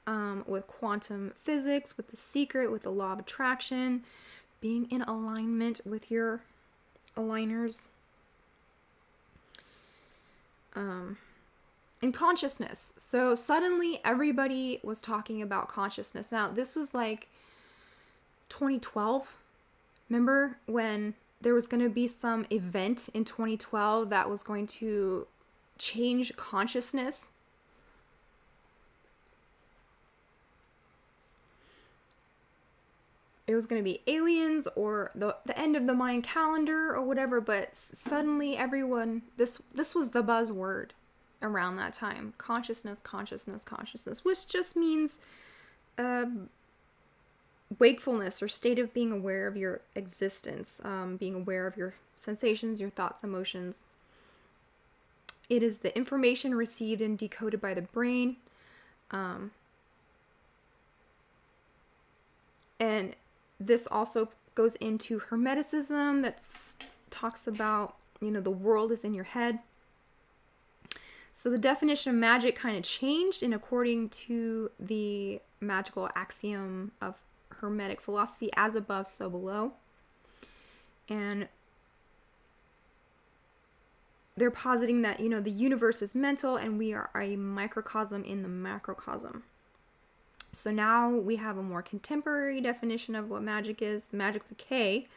with quantum physics, with the secret, with the law of attraction, being in alignment with your aligners. And consciousness. So suddenly everybody was talking about consciousness. Now, this was like 2012. Remember when there was going to be some event in 2012 that was going to change consciousness? It was going to be aliens or the end of the Mayan calendar or whatever, but suddenly everyone, this was the buzzword around that time. Consciousness, consciousness, consciousness, which just means wakefulness or state of being aware of your existence, being aware of your sensations, your thoughts, emotions. It is the information received and decoded by the brain. And this also goes into Hermeticism that talks about, the world is in your head. So the definition of magic kind of changed in according to the magical axiom of Hermetic philosophy, as above, so below. And they're positing that, the universe is mental and we are a microcosm in the macrocosm. So now we have a more contemporary definition of what magic is. Magic with a K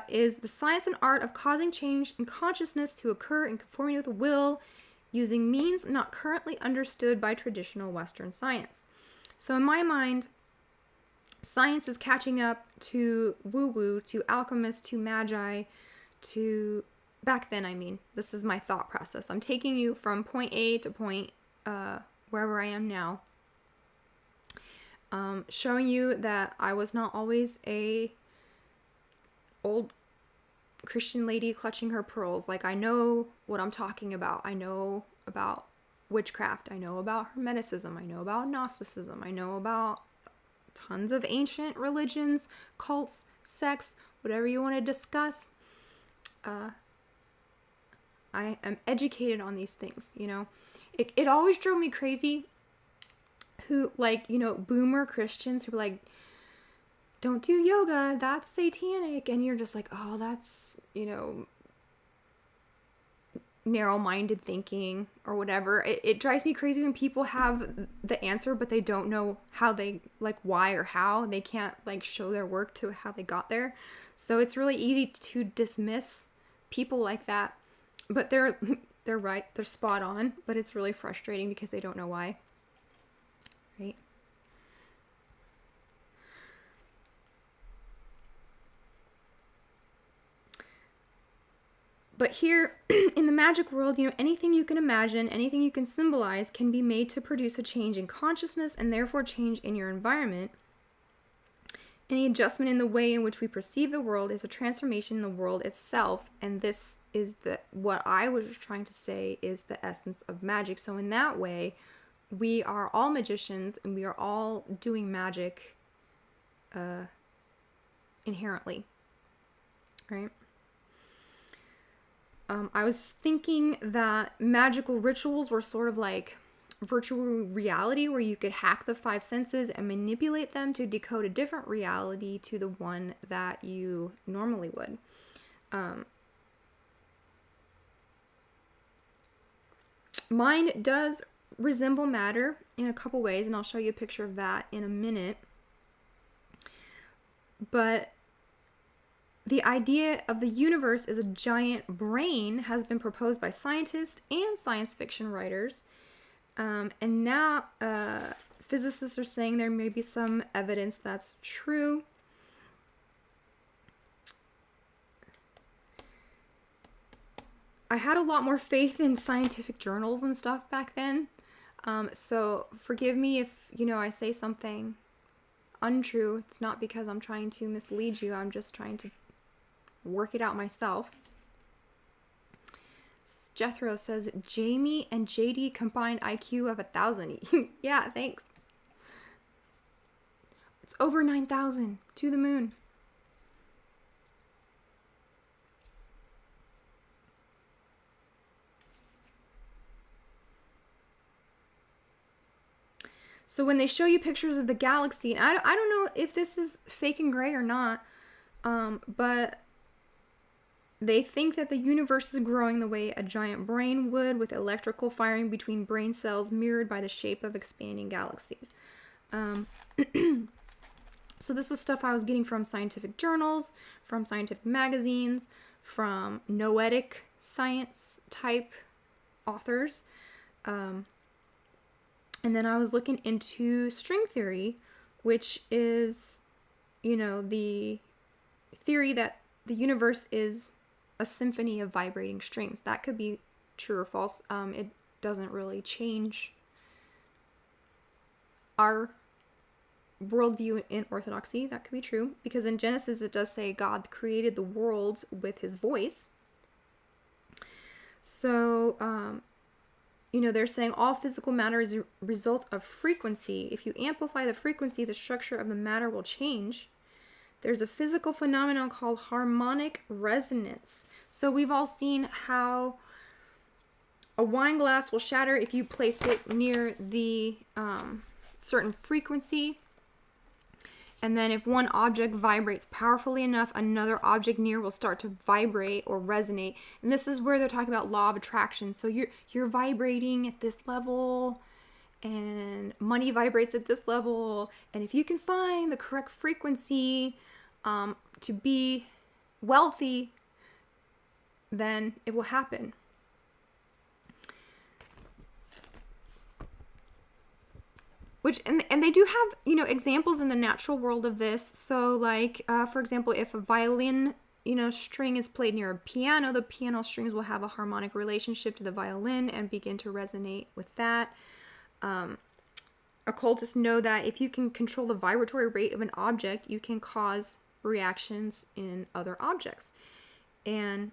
is the science and art of causing change in consciousness to occur in conformity with will, using means not currently understood by traditional Western science. So in my mind, science is catching up to woo-woo, to alchemists, to magi, to... Back then, I mean. This is my thought process. I'm taking you from point A to point wherever I am now. Showing you that I was not always a old Christian lady clutching her pearls. Like, I know what I'm talking about. I know about witchcraft. I know about Hermeticism. I know about Gnosticism. I know about tons of ancient religions, cults, sects, whatever you want to discuss. I am educated on these things, It always drove me crazy who, boomer Christians who were like, don't do yoga, that's satanic. And you're just like, oh, that's, narrow-minded thinking or whatever. It drives me crazy when people have the answer, but they don't know how they, why or how. They can't, show their work to how they got there. So it's really easy to dismiss people like that. But they're right, they're spot on, but it's really frustrating because they don't know why. Right? But here, in the magic world, anything you can imagine, anything you can symbolize can be made to produce a change in consciousness and therefore change in your environment. Any adjustment in the way in which we perceive the world is a transformation in the world itself, and this is what I was trying to say is the essence of magic. So in that way, we are all magicians, and we are all doing magic inherently, right? I was thinking that magical rituals were sort of like virtual reality, where you could hack the five senses and manipulate them to decode a different reality to the one that you normally would. Mind does resemble matter in a couple ways, and I'll show you a picture of that in a minute. But the idea of the universe as a giant brain has been proposed by scientists and science fiction writers. And now physicists are saying there may be some evidence that's true. I had a lot more faith in scientific journals and stuff back then. So forgive me if, I say something untrue. It's not because I'm trying to mislead you. I'm just trying to work it out myself. Jethro says, Jamie and JD combined IQ of 1,000. Yeah, thanks. over 9,000 to the moon. So when they show you pictures of the galaxy, and I don't know if this is fake and gray or not, but they think that the universe is growing the way a giant brain would, with electrical firing between brain cells mirrored by the shape of expanding galaxies. So this is stuff I was getting from scientific journals, from scientific magazines, from noetic science type authors. And then I was looking into string theory, which is, the theory that the universe is a symphony of vibrating strings. That could be true or false. It doesn't really change our worldview in orthodoxy. That could be true, because in Genesis it does say God created the world with his voice. So, they're saying all physical matter is a result of frequency. If you amplify the frequency, the structure of the matter will change. There's a physical phenomenon called harmonic resonance. So we've all seen how a wine glass will shatter if you place it near the certain frequency. And then if one object vibrates powerfully enough, another object near will start to vibrate or resonate. And this is where they're talking about law of attraction. So you're vibrating at this level, and money vibrates at this level. And if you can find the correct frequency to be wealthy, then it will happen. Which, and they do have, examples in the natural world of this. So like, for example, if a violin, string is played near a piano, the piano strings will have a harmonic relationship to the violin and begin to resonate with that. Occultists know that if you can control the vibratory rate of an object, you can cause reactions in other objects. And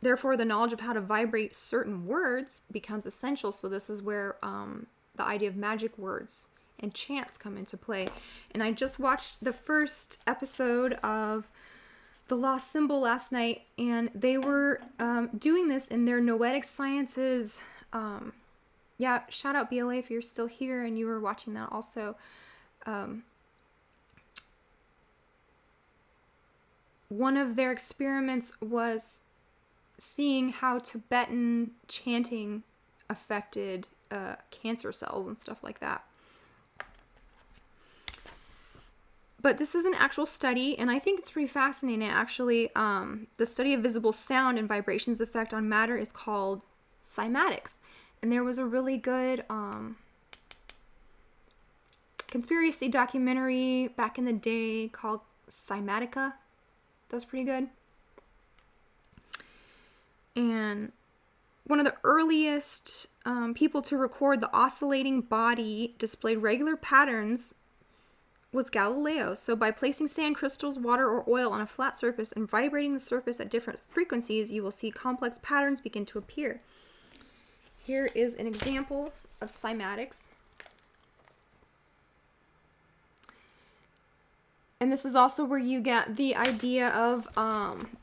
therefore, the knowledge of how to vibrate certain words becomes essential. So this is where the idea of magic words and chants come into play. And I just watched the first episode of The Lost Symbol last night, and they were doing this in their noetic sciences. Shout out BLA if you're still here and you were watching that also. One of their experiments was seeing how Tibetan chanting affected cancer cells and stuff like that. But this is an actual study, and I think it's pretty fascinating, actually. The study of visible sound and vibrations effect on matter is called Simatics. And there was a really good conspiracy documentary back in the day called Sympathetic. That was pretty good. And one of the earliest people to record the oscillating body displayed regular patterns was Galileo. So by placing sand crystals, water, or oil on a flat surface and vibrating the surface at different frequencies, you will see complex patterns begin to appear. Here is an example of cymatics. And this is also where you get the idea of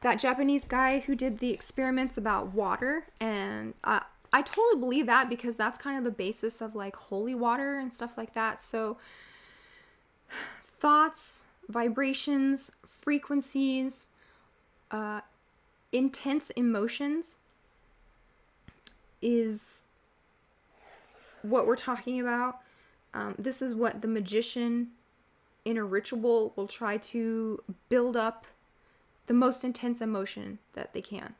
that Japanese guy who did the experiments about water. And I totally believe that, because that's kind of the basis of like holy water and stuff like that. So thoughts, vibrations, frequencies, intense emotions is what we're talking about. This is what the magician in a ritual will try to build up the most intense emotion that they can,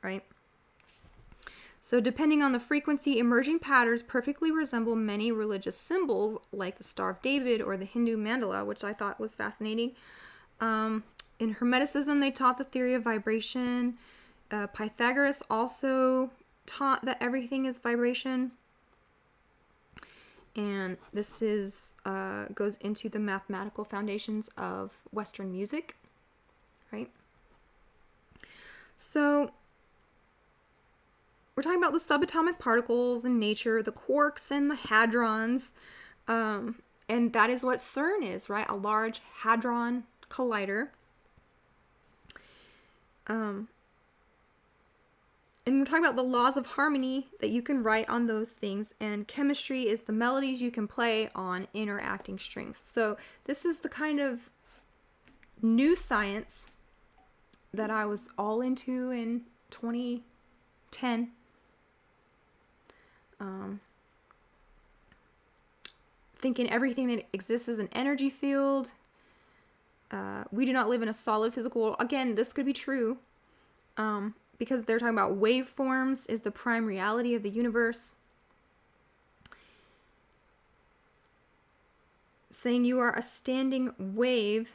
right? So depending on the frequency, emerging patterns perfectly resemble many religious symbols like the Star of David or the Hindu mandala, which I thought was fascinating. In Hermeticism, they taught the theory of vibration. Pythagoras also taught that everything is vibration. And this is goes into the mathematical foundations of Western music, right? So we're talking about the subatomic particles in nature, the quarks and the hadrons. And that is what CERN is, right? A Large Hadron Collider. And we're talking about the laws of harmony that you can write on those things, and chemistry is the melodies you can play on interacting strings. So this is the kind of new science that I was all into in 2010. Thinking everything that exists is an energy field. We do not live in a solid physical world. Again, this could be true. Because they're talking about waveforms is the prime reality of the universe. Saying you are a standing wave.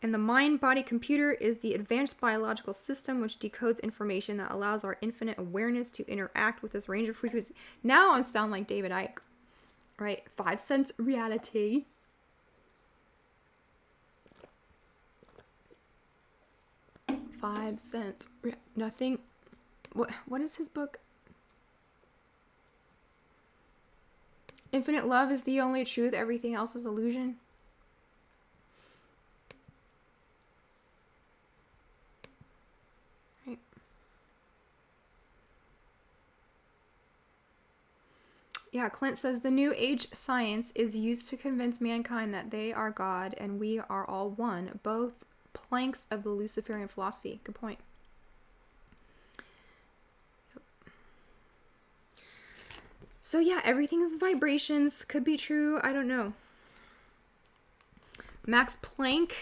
And the mind-body computer is the advanced biological system which decodes information that allows our infinite awareness to interact with this range of frequencies. Now I sound like David Icke, right? 5 cents reality. $0.05. Nothing. What is his book? Infinite love is the only truth. Everything else is illusion. Right. Yeah, Clint says the New Age science is used to convince mankind that they are God and we are all one. Both planks of the Luciferian philosophy. Good point. Yep. So yeah, everything is vibrations. Could be true. I don't know. Max Planck,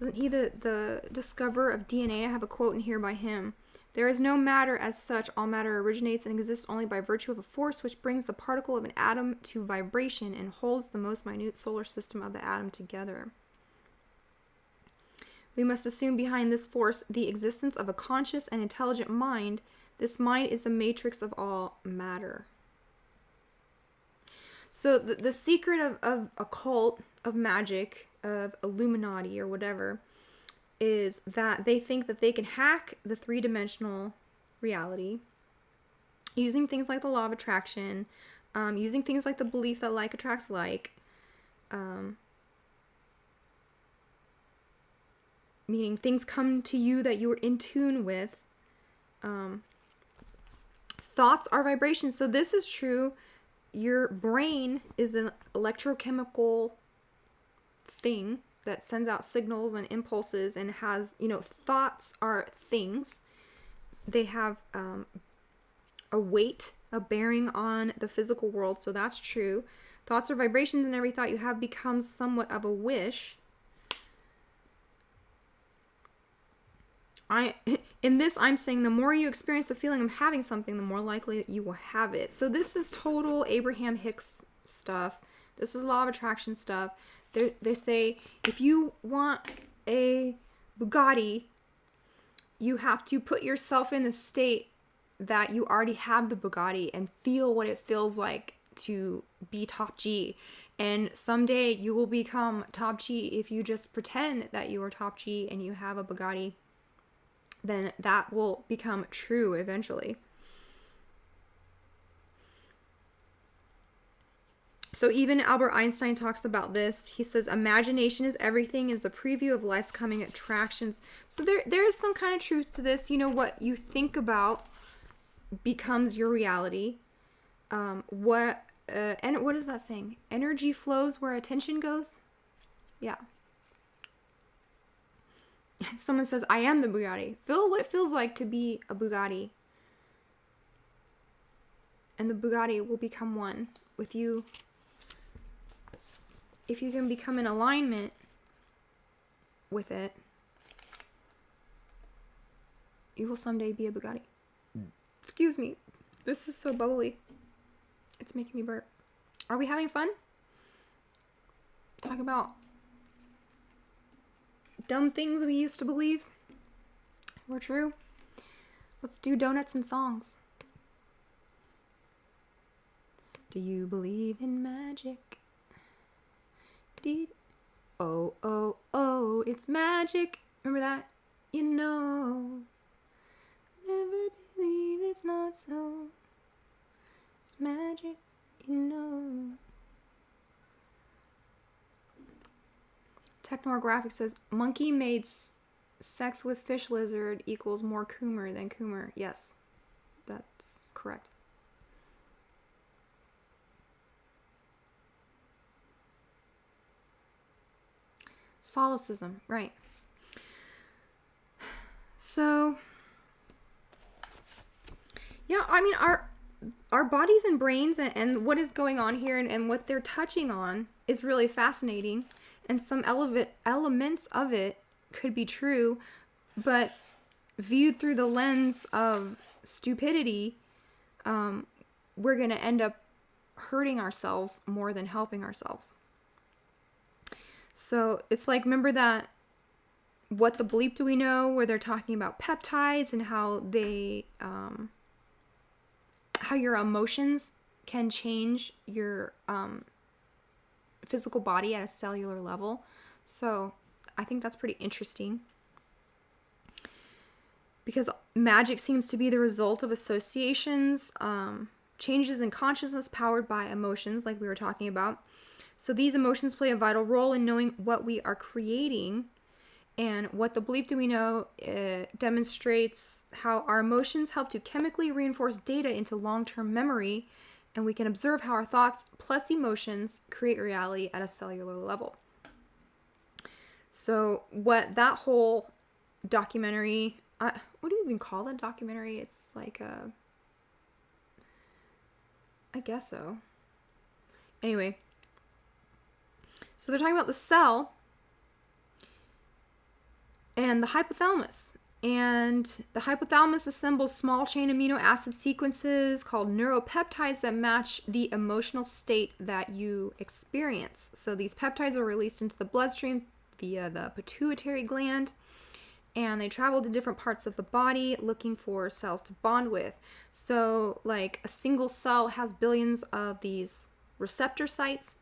wasn't he the discoverer of DNA? I have a quote in here by him. There is no matter as such. All matter originates and exists only by virtue of a force which brings the particle of an atom to vibration and holds the most minute solar system of the atom together. We must assume behind this force the existence of a conscious and intelligent mind. This mind is the matrix of all matter. So the secret of occult, of magic, of Illuminati or whatever, is that they think that they can hack the three-dimensional reality using things like the law of attraction, using things like the belief that like attracts like, meaning things come to you that you're in tune with. Thoughts are vibrations. So this is true. Your brain is an electrochemical thing that sends out signals and impulses and has, thoughts are things. They have a weight, a bearing on the physical world. So that's true. Thoughts are vibrations, and every thought you have becomes somewhat of a wish. I'm saying the more you experience the feeling of having something, the more likely that you will have it. So this is total Abraham Hicks stuff. This is law of attraction stuff. They say if you want a Bugatti, you have to put yourself in the state that you already have the Bugatti and feel what it feels like to be top G. And someday you will become top G if you just pretend that you are top G and you have a Bugatti. Then that will become true eventually. So even Albert Einstein talks about this. He says, imagination is everything, is a preview of life's coming attractions. So there is some kind of truth to this. What you think about becomes your reality. And what is that saying? Energy flows where attention goes? Yeah. Someone says, I am the Bugatti. Feel what it feels like to be a Bugatti. And the Bugatti will become one with you. If you can become in alignment with it, you will someday be a Bugatti. Excuse me. This is so bubbly. It's making me burp. Are we having fun? Talk about dumb things we used to believe were true. Let's do donuts and songs. Do you believe in magic? Oh, oh, oh, it's magic. Remember that? Never believe it's not so. It's magic. Technographic says, monkey made sex with fish lizard equals more Coomer than Coomer. Yes, that's correct. Solipsism, right. So, yeah, I mean, our bodies and brains and what is going on here and what they're touching on is really fascinating. And some elements of it could be true, but viewed through the lens of stupidity, we're going to end up hurting ourselves more than helping ourselves. So it's like, remember that What the Bleep Do We Know, where they're talking about peptides and how they, how your emotions can change your physical body at a cellular level. So I think that's pretty interesting, because magic seems to be the result of associations, changes in consciousness powered by emotions, like we were talking about. So these emotions play a vital role in knowing what we are creating. And What the Bleep Do We Know demonstrates how our emotions help to chemically reinforce data into long-term memory, and we can observe how our thoughts plus emotions create reality at a cellular level. So what that whole documentary, what do you even call that documentary? It's like I guess so. Anyway, so they're talking about the cell and the hypothalamus. And the hypothalamus assembles small chain amino acid sequences called neuropeptides that match the emotional state that you experience. So these peptides are released into the bloodstream via the pituitary gland, and they travel to different parts of the body looking for cells to bond with. So like a single cell has billions of these receptor sites.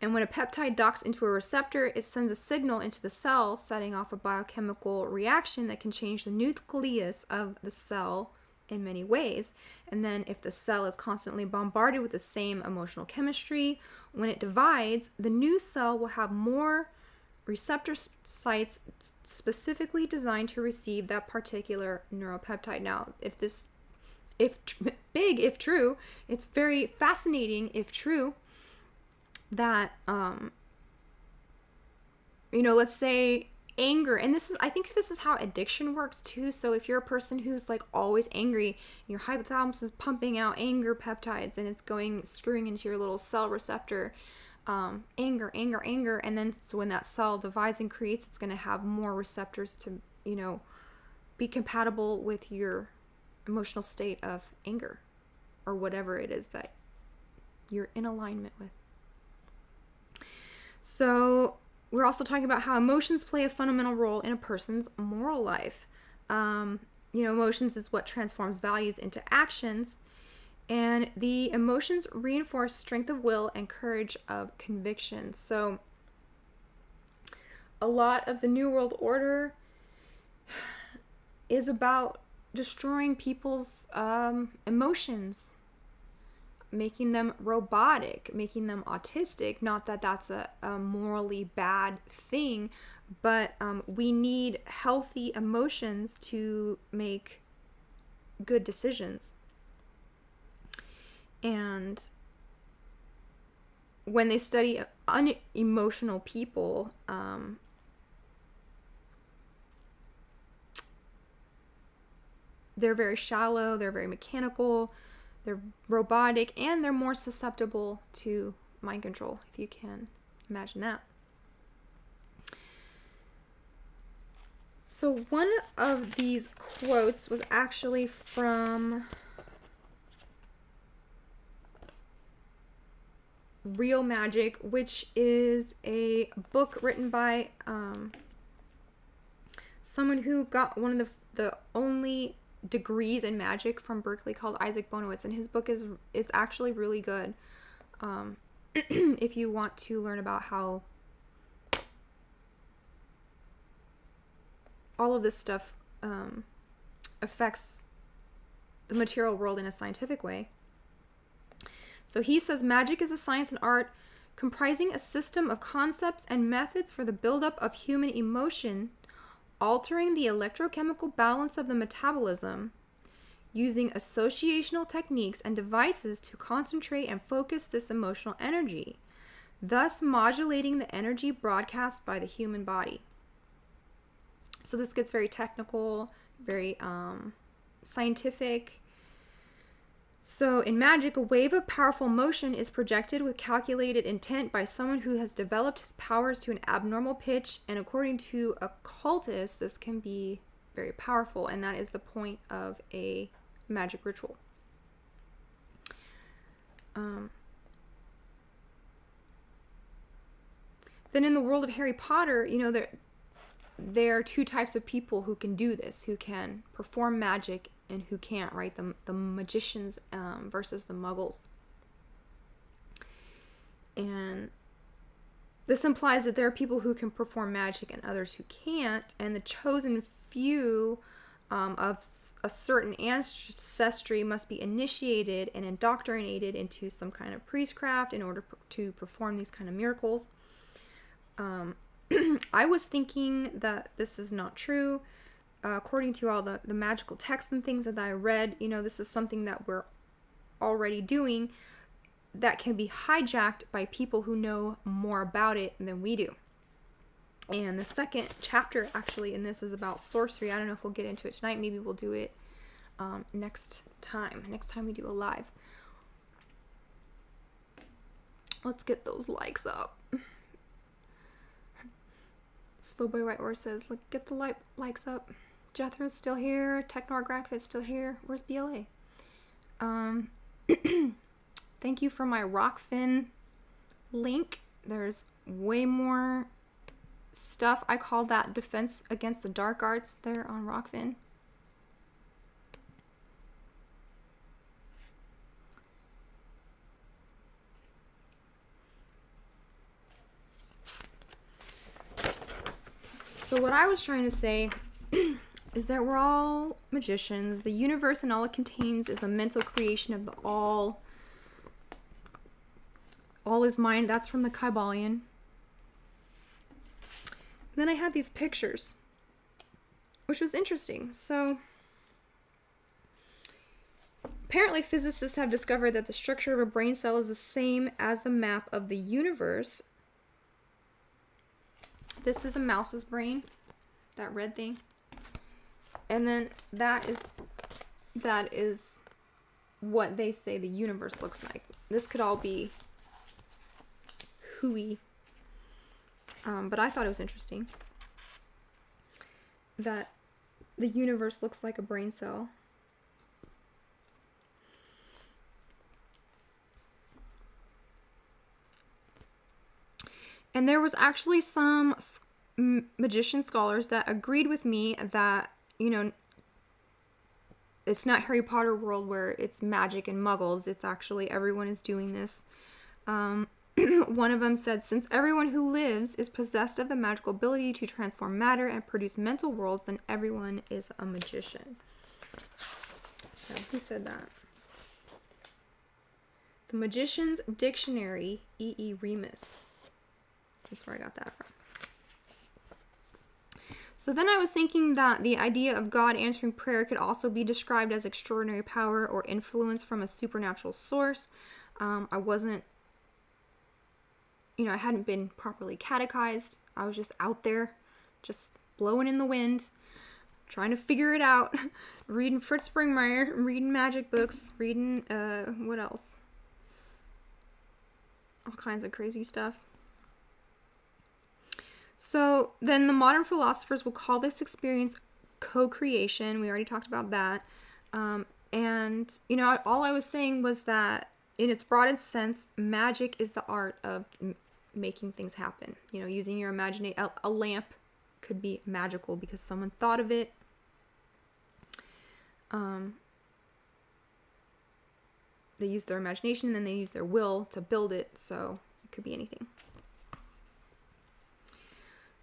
And when a peptide docks into a receptor, it sends a signal into the cell, setting off a biochemical reaction that can change the nucleus of the cell in many ways. And then if the cell is constantly bombarded with the same emotional chemistry, when it divides, the new cell will have more receptor sites specifically designed to receive that particular neuropeptide. Now, if true, it's very fascinating if true, that let's say anger, and I think this is how addiction works too. So if you're a person who's like always angry, your hypothalamus is pumping out anger peptides and it's screwing into your little cell receptor, anger, and then so when that cell divides and creates, it's going to have more receptors to be compatible with your emotional state of anger or whatever it is that you're in alignment with. So we're also talking about how emotions play a fundamental role in a person's moral life. Emotions is what transforms values into actions, and the emotions reinforce strength of will and courage of conviction. So a lot of the New World Order is about destroying people's emotions, making them robotic, making them autistic. Not that that's a morally bad thing, but we need healthy emotions to make good decisions. And when they study unemotional people, they're very shallow, they're very mechanical, they're robotic, and they're more susceptible to mind control, if you can imagine that. So one of these quotes was actually from Real Magic, which is a book written by someone who got one of the only degrees in magic from Berkeley, called Isaac Bonowitz, and his book is actually really good. If you want to learn about how all of this stuff affects the material world in a scientific way. So he says, magic is a science and art comprising a system of concepts and methods for the buildup of human emotion, altering the electrochemical balance of the metabolism, using associational techniques and devices to concentrate and focus this emotional energy, thus modulating the energy broadcast by the human body. So this gets very technical, very scientific. So in magic, a wave of powerful motion is projected with calculated intent by someone who has developed his powers to an abnormal pitch, and according to occultists, this can be very powerful, and that is the point of a magic ritual. Then in the world of Harry Potter, you know, there are two types of people who can do this, who can perform magic and who can't, right? The magicians versus the muggles. And this implies that there are people who can perform magic and others who can't, and the chosen few of a certain ancestry must be initiated and indoctrinated into some kind of priestcraft in order to perform these kind of miracles. I was thinking that this is not true. According to all the magical texts and things that I read, you know, this is something that we're already doing that can be hijacked by people who know more about it than we do. And the second chapter actually in this is about sorcery. I don't know if we'll get into it tonight. Maybe we'll do it next time we do a live. Let's get those likes up. Slow Boy White Horse says, look, get the likes up. Jethro's still here. Technorgraphic is still here. Where's BLA? Thank you for my Rockfin link. There's way more stuff. I call that Defense Against the Dark Arts there on Rockfin. So what I was trying to say is that we're all magicians. The universe and all it contains is a mental creation of the all. All is mind. That's from the Kybalion. And then I had these pictures, which was interesting. So apparently physicists have discovered that the structure of a brain cell is the same as the map of the universe. This is a mouse's brain, that red thing. And then that is what they say the universe looks like. This could all be hooey. But I thought it was interesting that the universe looks like a brain cell. And there was actually some magician scholars that agreed with me that, you know, it's not Harry Potter world where it's magic and muggles. It's actually everyone is doing this. One of them said, since everyone who lives is possessed of the magical ability to transform matter and produce mental worlds, then everyone is a magician. So, who said that? The Magician's Dictionary, E.E. Remus. That's where I got that from. So then I was thinking that the idea of God answering prayer could also be described as extraordinary power or influence from a supernatural source. I wasn't, I hadn't been properly catechized. I was just out there, just blowing in the wind, trying to figure it out, reading Fritz Springmeier, reading magic books, reading, what else? All kinds of crazy stuff. So then the modern philosophers will call this experience co-creation. We already talked about that. And, all I was saying was that in its broadest sense, magic is the art of making things happen. Using your imagination. A lamp could be magical because someone thought of it. They use their imagination and then they use their will to build it. So it could be anything.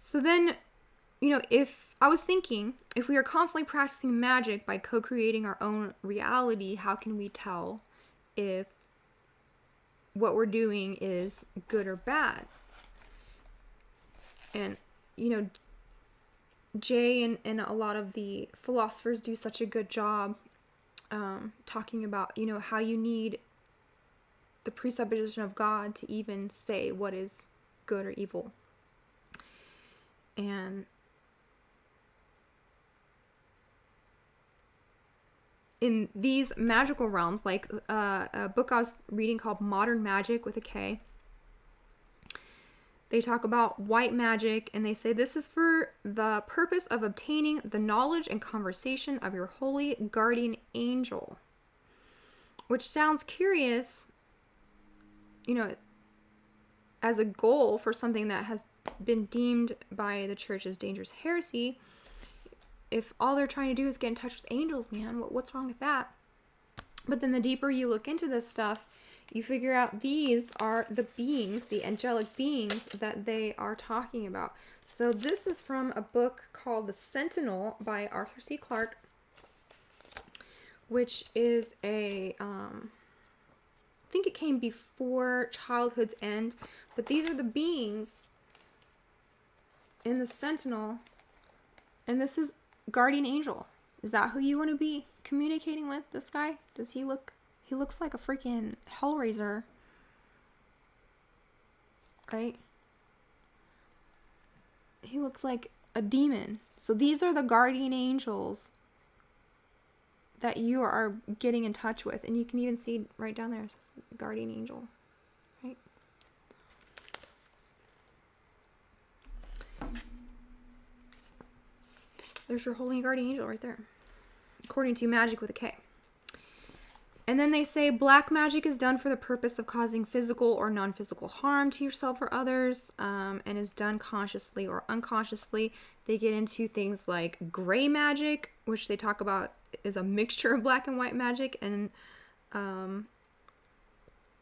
So then, if I was thinking, if we are constantly practicing magic by co-creating our own reality, how can we tell if what we're doing is good or bad. And, you know, Jay and a lot of the philosophers do such a good job talking about, you know, how you need the presupposition of God to even say what is good or evil. And in these magical realms, like a book I was reading called Modern Magic with a K, they talk about white magic, and they say this is for the purpose of obtaining the knowledge and conversation of your holy guardian angel. Which sounds curious, you know, as a goal for something that has been deemed by the church as dangerous heresy. If all they're trying to do is get in touch with angels, man, what's wrong with that? But then the deeper you look into this stuff, you figure out these are the beings, the angelic beings that they are talking about. So this is from a book called The Sentinel by Arthur C. Clarke, which is I think it came before Childhood's End, but these are the beings in the Sentinel, and this is Guardian Angel. Is that who you want to be communicating with, this guy? Does he looks like a freaking Hellraiser, right? He looks like a demon. So these are the guardian angels that you are getting in touch with. And you can even see right down there, it says guardian angel, right? There's your holy guardian angel right there, according to Magic with a K. And then they say black magic is done for the purpose of causing physical or non-physical harm to yourself or others, and is done consciously or unconsciously. They get into things like gray magic, which they talk about is a mixture of black and white magic, and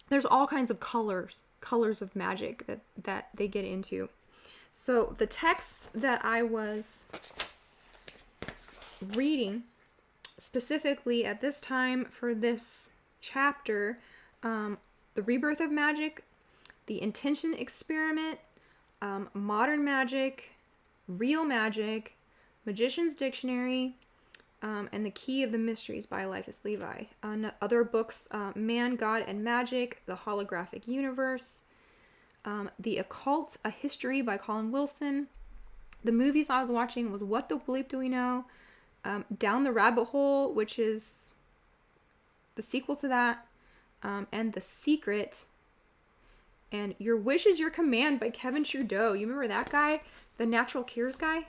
there's all kinds of colors of magic that they get into. So the texts that I was reading specifically at this time for this chapter, The Rebirth of Magic, The Intention Experiment, Modern Magic, Real Magic, Magician's Dictionary, and The Key of the Mysteries by Eliphas Levi. Other books, Man, God, and Magic, The Holographic Universe, The Occult, A History by Colin Wilson. The movies I was watching was What the Bleep Do We Know? Down the Rabbit Hole, which is the sequel to that, and The Secret, and Your Wish is Your Command by Kevin Trudeau. You remember that guy? The Natural Cures guy?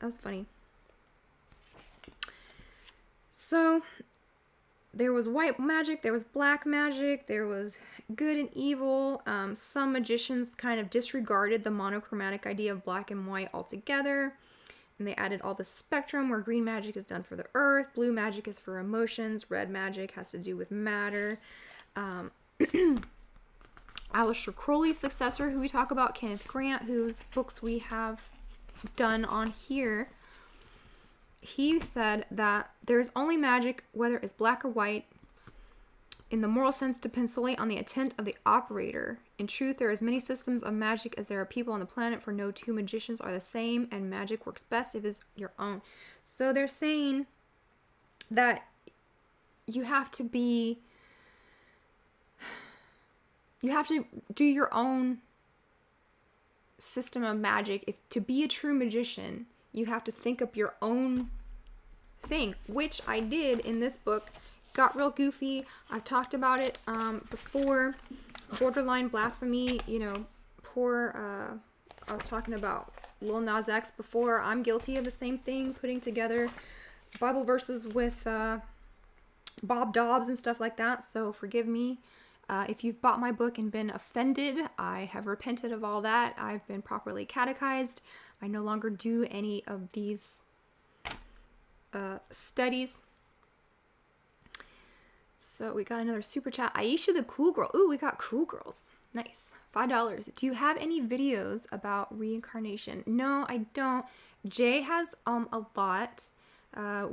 That was funny. So, there was white magic, there was black magic, there was good and evil. Some magicians kind of disregarded the monochromatic idea of black and white altogether. And they added all the spectrum, where green magic is done for the earth, blue magic is for emotions, red magic has to do with matter. Aleister Crowley's successor, who we talk about, Kenneth Grant, whose books we have done on here, he said that there's only magic, whether it's black or white. In the moral sense, depends solely on the intent of the operator. In truth, there are as many systems of magic as there are people on the planet, for no two magicians are the same, and magic works best if it's your own. So they're saying that you have to do your own system of magic. If to be a true magician, you have to think up your own thing, which I did in this book. Got real goofy. I've talked about it before. Borderline blasphemy, you know, I was talking about Lil Nas X before. I'm guilty of the same thing, putting together Bible verses with Bob Dobbs and stuff like that. So forgive me. If you've bought my book and been offended, I have repented of all that. I've been properly catechized. I no longer do any of these studies. So we got another super chat. Aisha the Cool Girl. Ooh, we got cool girls. Nice. $5. Do you have any videos about reincarnation? No, I don't. Jay has a lot.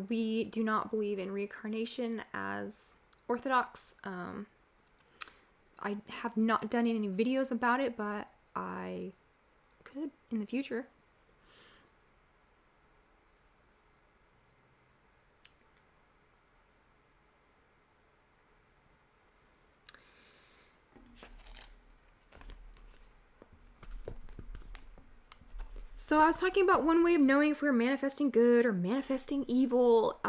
We do not believe in reincarnation as Orthodox. I have not done any videos about it, but I could in the future. So I was talking about one way of knowing if we're manifesting good or manifesting evil,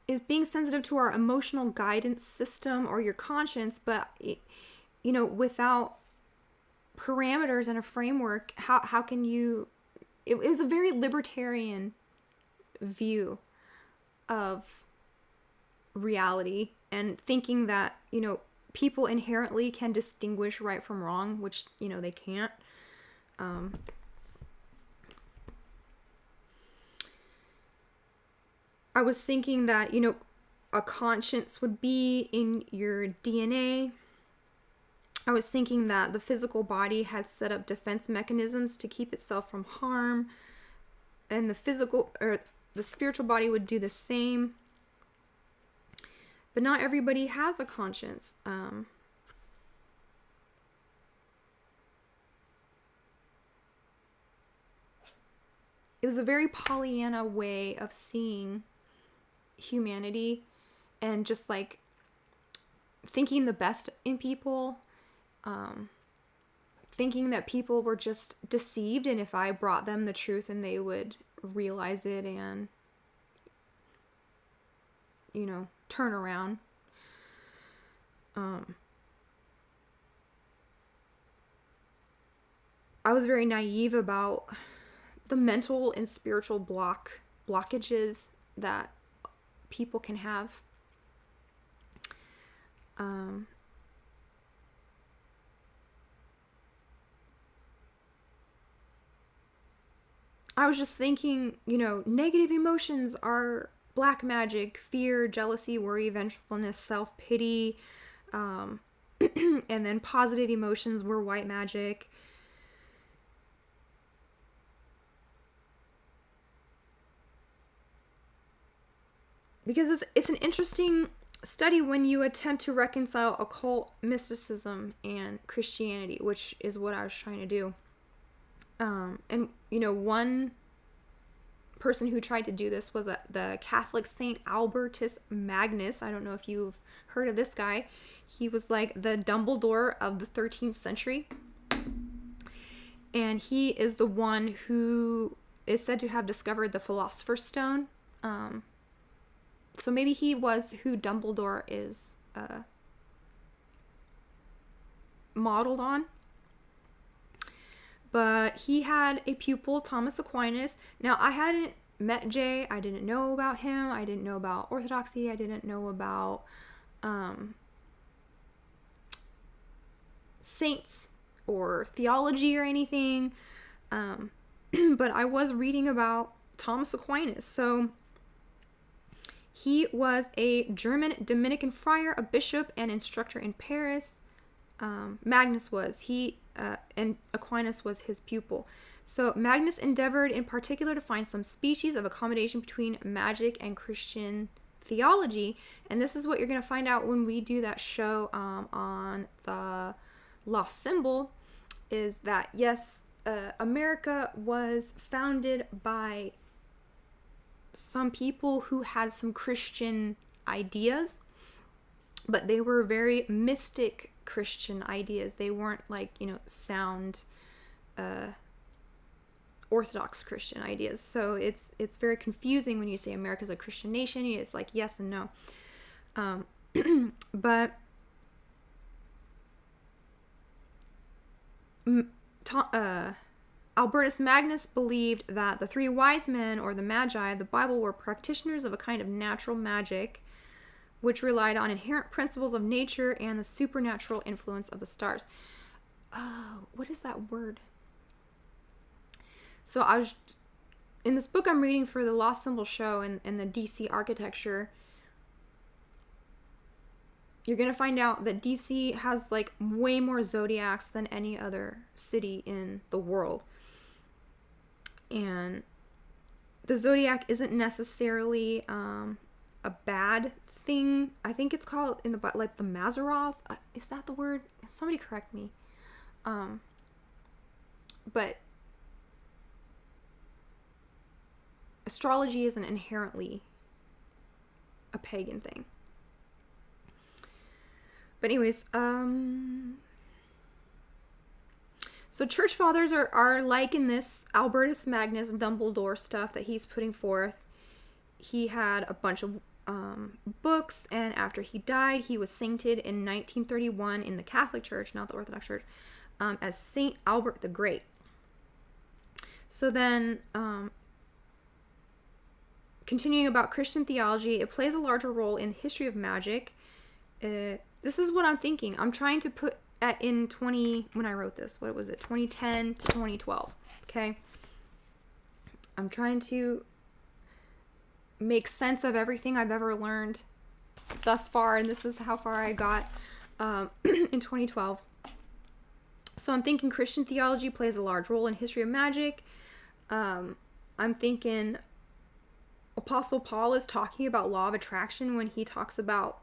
is being sensitive to our emotional guidance system or your conscience, but without parameters and a framework, how can you... It was a very libertarian view of reality, and thinking that, people inherently can distinguish right from wrong, which, they can't. I was thinking that, a conscience would be in your DNA. I was thinking that the physical body had set up defense mechanisms to keep itself from harm, and the spiritual body would do the same. But not everybody has a conscience. It was a very Pollyanna way of seeing humanity, and just like thinking the best in people, thinking that people were just deceived, and if I brought them the truth and they would realize it and turn around. I was very naive about the mental and spiritual blockages that people can have. I was just thinking, negative emotions are black magic: fear, jealousy, worry, vengefulness, self-pity, and then positive emotions were white magic. Because it's an interesting study when you attempt to reconcile occult mysticism and Christianity, which is what I was trying to do. And one person who tried to do this was the Catholic Saint Albertus Magnus. I don't know if you've heard of this guy. He was like the Dumbledore of the 13th century. And he is the one who is said to have discovered the Philosopher's Stone. So maybe he was who Dumbledore is modeled on. But he had a pupil, Thomas Aquinas. Now, I hadn't met Jay. I didn't know about him. I didn't know about orthodoxy. I didn't know about saints or theology or anything. But I was reading about Thomas Aquinas. So he was a German Dominican friar, a bishop, and instructor in Paris. Magnus was. And Aquinas was his pupil. So Magnus endeavored in particular to find some species of accommodation between magic and Christian theology. And this is what you're going to find out when we do that show on the lost symbol, is that, yes, America was founded by some people who had some Christian ideas, but they were very mystic Christian ideas. They weren't like, sound Orthodox Christian ideas. So it's very confusing when you say America's a Christian nation. It's like yes and no. But Albertus Magnus believed that the three wise men, or the Magi of the Bible, were practitioners of a kind of natural magic which relied on inherent principles of nature and the supernatural influence of the stars. Oh, what is that word? So in this book I'm reading for the Lost Symbol show and the DC architecture, you're going to find out that DC has like way more zodiacs than any other city in the world. And the zodiac isn't necessarily a bad thing. I think it's called in the like the Mazaroth. Is that the word? Somebody correct me. But astrology isn't inherently a pagan thing. But anyways, so church fathers are liking this Albertus Magnus Dumbledore stuff that he's putting forth. He had a bunch of books, and after he died, he was sainted in 1931 in the Catholic Church, not the Orthodox Church, as Saint Albert the Great. So then, continuing about Christian theology, it plays a larger role in the history of magic. This is what I'm thinking. I'm trying to put when I wrote this, what was it, 2010 to 2012, okay? I'm trying to make sense of everything I've ever learned thus far, and this is how far I got in 2012. So I'm thinking Christian theology plays a large role in history of magic. I'm thinking Apostle Paul is talking about law of attraction when he talks about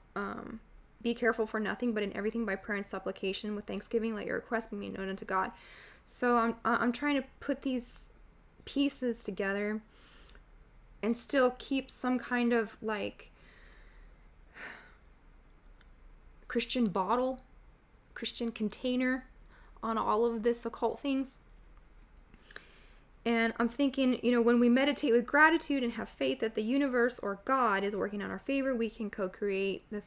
be careful for nothing, but in everything by prayer and supplication with thanksgiving, let your requests be made known unto God. So I'm trying to put these pieces together and still keep some kind of like Christian bottle, Christian container on all of this occult things. And I'm thinking, when we meditate with gratitude and have faith that the universe or God is working in our favor, we can co-create the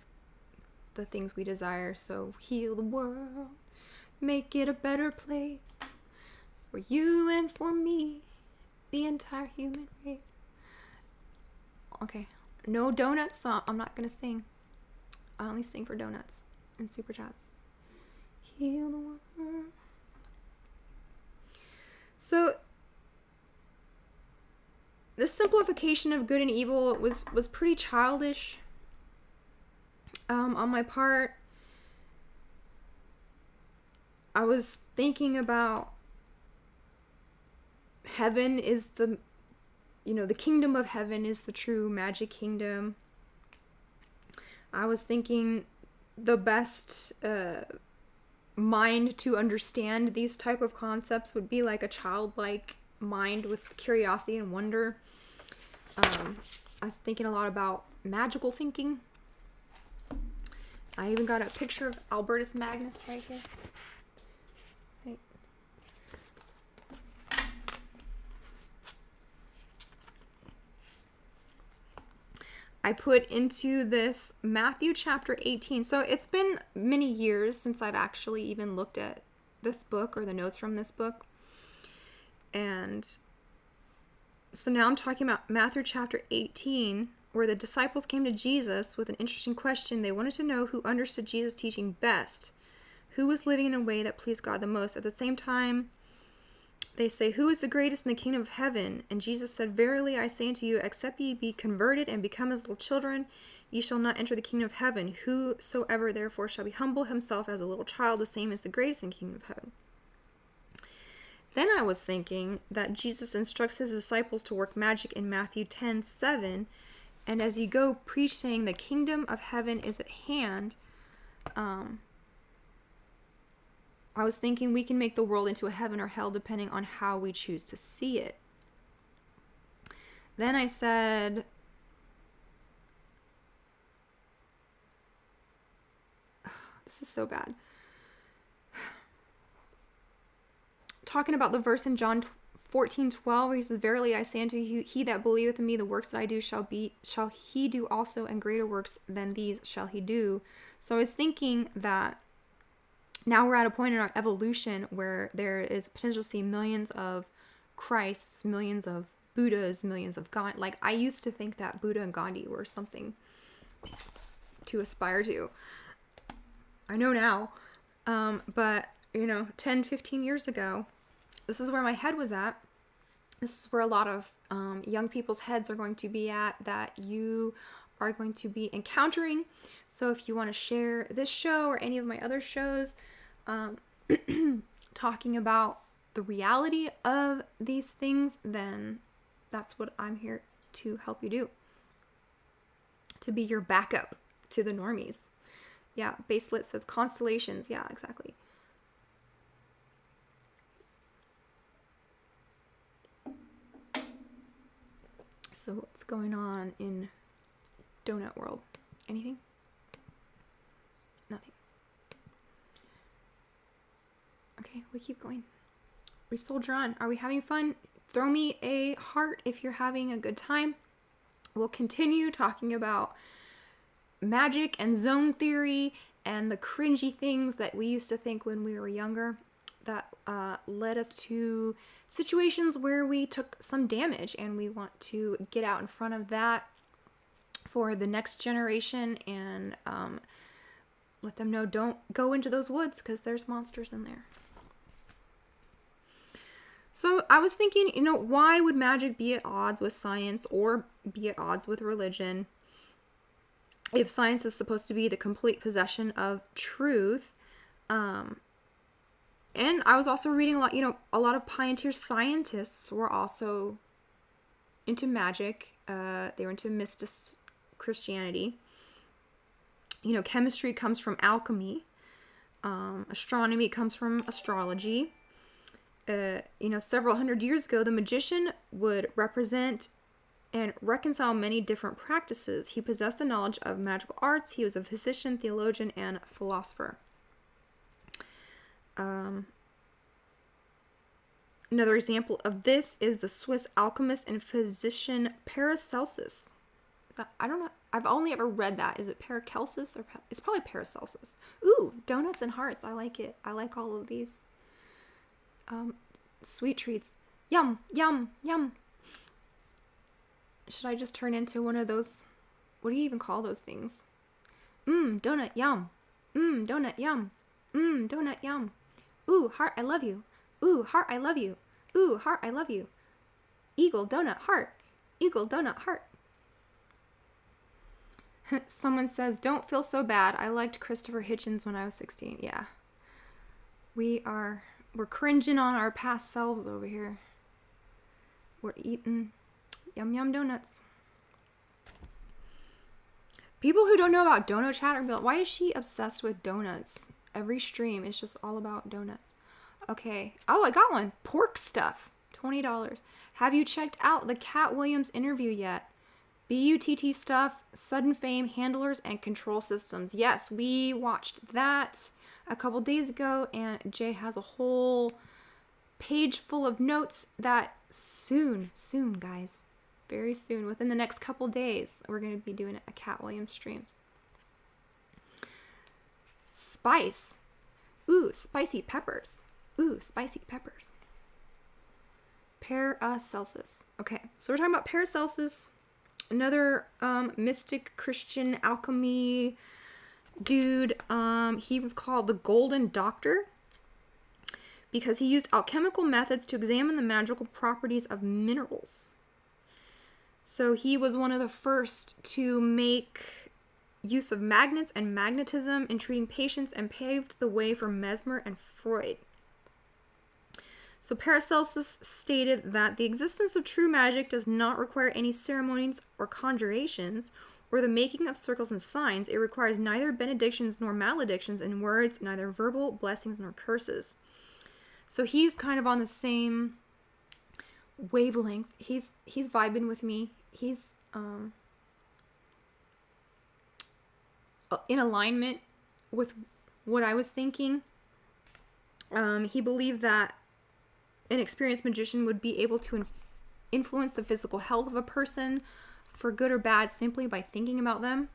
things we desire. So heal the world, make it a better place for you and for me, the entire human race. Okay, no donuts, so I'm not gonna sing. I only sing for donuts and super chats. Heal the world. So the simplification of good and evil was pretty childish on my part. I was thinking about heaven is the kingdom of heaven is the true magic kingdom. I was thinking the best mind to understand these type of concepts would be like a childlike mind with curiosity and wonder. I was thinking a lot about magical thinking. I even got a picture of Albertus Magnus right here. Right. I put into this Matthew chapter 18. So it's been many years since I've actually even looked at this book or the notes from this book. And so now I'm talking about Matthew chapter 18, where the disciples came to Jesus with an interesting question. They wanted to know who understood Jesus' teaching best, who was living in a way that pleased God the most. At the same time, they say, who is the greatest in the kingdom of heaven? And Jesus said, verily I say unto you, except ye be converted and become as little children, ye shall not enter the kingdom of heaven. Whosoever therefore shall be humble himself as a little child, the same is the greatest in the kingdom of heaven. Then I was thinking that Jesus instructs his disciples to work magic in Matthew 10:7, and as you go preach saying the kingdom of heaven is at hand, I was thinking we can make the world into a heaven or hell depending on how we choose to see it. Then I said, this is so bad. Talking about the verse in John 14:12, where he says, verily I say unto you, he that believeth in me, the works that I do shall he do also, and greater works than these shall he do. So I was thinking that now we're at a point in our evolution where there is potential to see millions of Christs, millions of Buddhas, millions of Gandhi. Like, I used to think that Buddha and Gandhi were something to aspire to. I know now. But, 10, 15 years ago, this is where my head was at. This is where a lot of young people's heads are going to be at, that you are going to be encountering. So if you want to share this show or any of my other shows, talking about the reality of these things, then that's what I'm here to help you do. To be your backup to the normies. Yeah, Baselit says constellations. Yeah, exactly. So what's going on in donut world? Anything? Nothing. Okay, we keep going. We soldier on. Are we having fun? Throw me a heart if you're having a good time. We'll continue talking about magic and zone theory and the cringy things that we used to think when we were younger that led us to situations where we took some damage, and we want to get out in front of that for the next generation and let them know, don't go into those woods because there's monsters in there. So I was thinking, why would magic be at odds with science or be at odds with religion if science is supposed to be the complete possession of truth? And I was also reading a lot of pioneer scientists were also into magic. They were into mystic Christianity. Chemistry comes from alchemy. Astronomy comes from astrology. Several hundred years ago, the magician would represent and reconcile many different practices. He possessed the knowledge of magical arts. He was a physician, theologian, and philosopher. Another example of this is the Swiss alchemist and physician Paracelsus. I don't know. I've only ever read that. Is it Paracelsus or it's probably Paracelsus? Ooh, donuts and hearts. I like it. I like all of these. Sweet treats. Yum, yum, yum. Should I just turn into one of those? What do you even call those things? Donut, yum. Donut, yum. Donut, yum. Ooh, heart, I love you. Ooh, heart, I love you. Ooh, heart, I love you. Eagle, donut, heart. Eagle, donut, heart. Someone says, don't feel so bad. I liked Christopher Hitchens when I was 16. Yeah. We're cringing on our past selves over here. We're eating yum yum donuts. People who don't know about donut chat are like, why is she obsessed with donuts? Every stream is just all about donuts. Okay. Oh, I got one. Pork stuff. $20. Have you checked out the Cat Williams interview yet? BUTT stuff, sudden fame, handlers, and control systems. Yes, we watched that a couple days ago, and Jay has a whole page full of notes that soon, guys, very soon, within the next couple days, we're going to be doing a Cat Williams streams. Spice. Ooh, spicy peppers. Ooh, spicy peppers. Paracelsus. Okay, so we're talking about Paracelsus, another mystic Christian alchemy dude. He was called the Golden Doctor because he used alchemical methods to examine the magical properties of minerals. So he was one of the first to make use of magnets and magnetism in treating patients and paved the way for Mesmer and Freud. So Paracelsus stated that the existence of true magic does not require any ceremonies or conjurations or the making of circles and signs. It requires neither benedictions nor maledictions in words, neither verbal blessings nor curses. So he's kind of on the same wavelength. He's vibing with me. He's in alignment with what I was thinking. He believed that an experienced magician would be able to influence the physical health of a person for good or bad simply by thinking about them.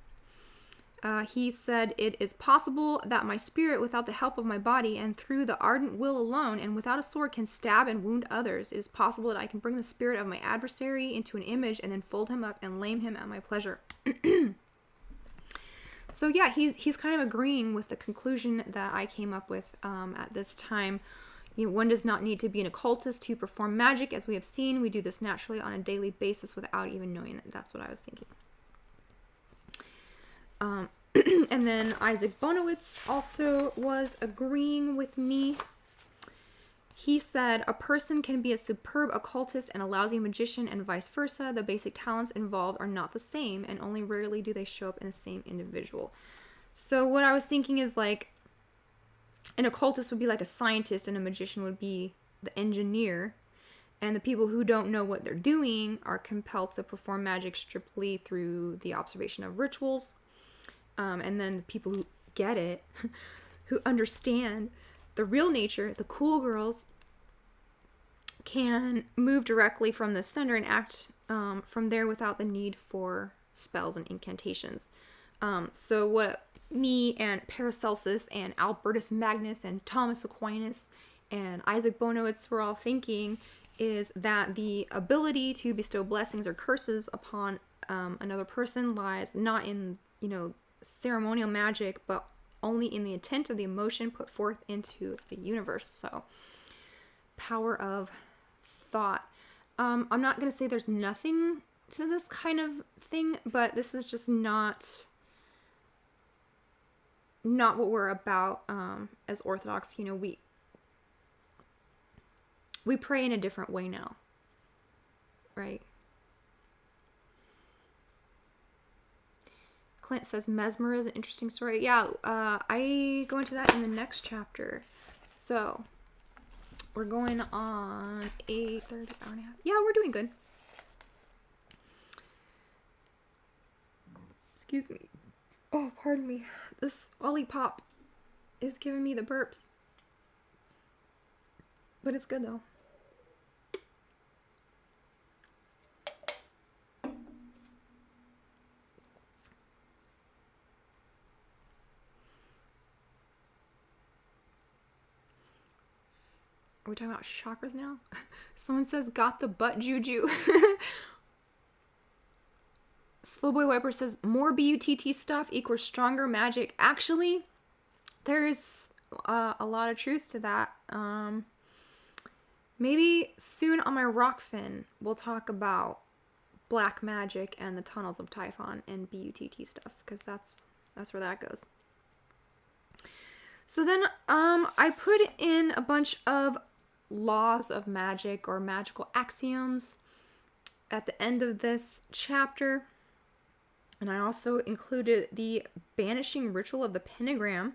He said, it is possible that my spirit, without the help of my body and through the ardent will alone and without a sword, can stab and wound others. It is possible that I can bring the spirit of my adversary into an image and then fold him up and lame him at my pleasure. So yeah, he's kind of agreeing with the conclusion that I came up with at this time. One does not need to be an occultist to perform magic. As we have seen, we do this naturally on a daily basis without even knowing it. That's what I was thinking. And then Isaac Bonowitz also was agreeing with me. he said, a person can be a superb occultist and a lousy magician and vice versa. The basic talents involved are not the same, and only rarely do they show up in the same individual. So what I was thinking is like, an occultist would be like a scientist and a magician would be the engineer. And the people who don't know what they're doing are compelled to perform magic strictly through the observation of rituals. And then the people who get it, who understand the real nature, the cool girls, can move directly from the center and act from there without the need for spells and incantations. So what me and Paracelsus and Albertus Magnus and Thomas Aquinas and Isaac Bonowitz were all thinking is that the ability to bestow blessings or curses upon another person lies not in, ceremonial magic, but only in the intent of the emotion put forth into the universe. So, power of thought. I'm not going to say there's nothing to this kind of thing, but this is just not what we're about as Orthodox. We pray in a different way now, right? Clint says Mesmer is an interesting story. Yeah, I go into that in the next chapter. So, we're going on 8:30, hour and a half. Yeah, we're doing good. Excuse me. Oh, pardon me. This Olipop is giving me the burps. But it's good though. Are we talking about chakras now? Someone says, got the butt juju. Slowboy Wiper says, more BUTT stuff equals stronger magic. Actually, there's a lot of truth to that. Maybe soon on my Rockfin, we'll talk about black magic and the tunnels of Typhon and BUTT stuff, because that's where that goes. So then I put in a bunch of laws of magic or magical axioms at the end of this chapter. And I also included the banishing ritual of the pentagram,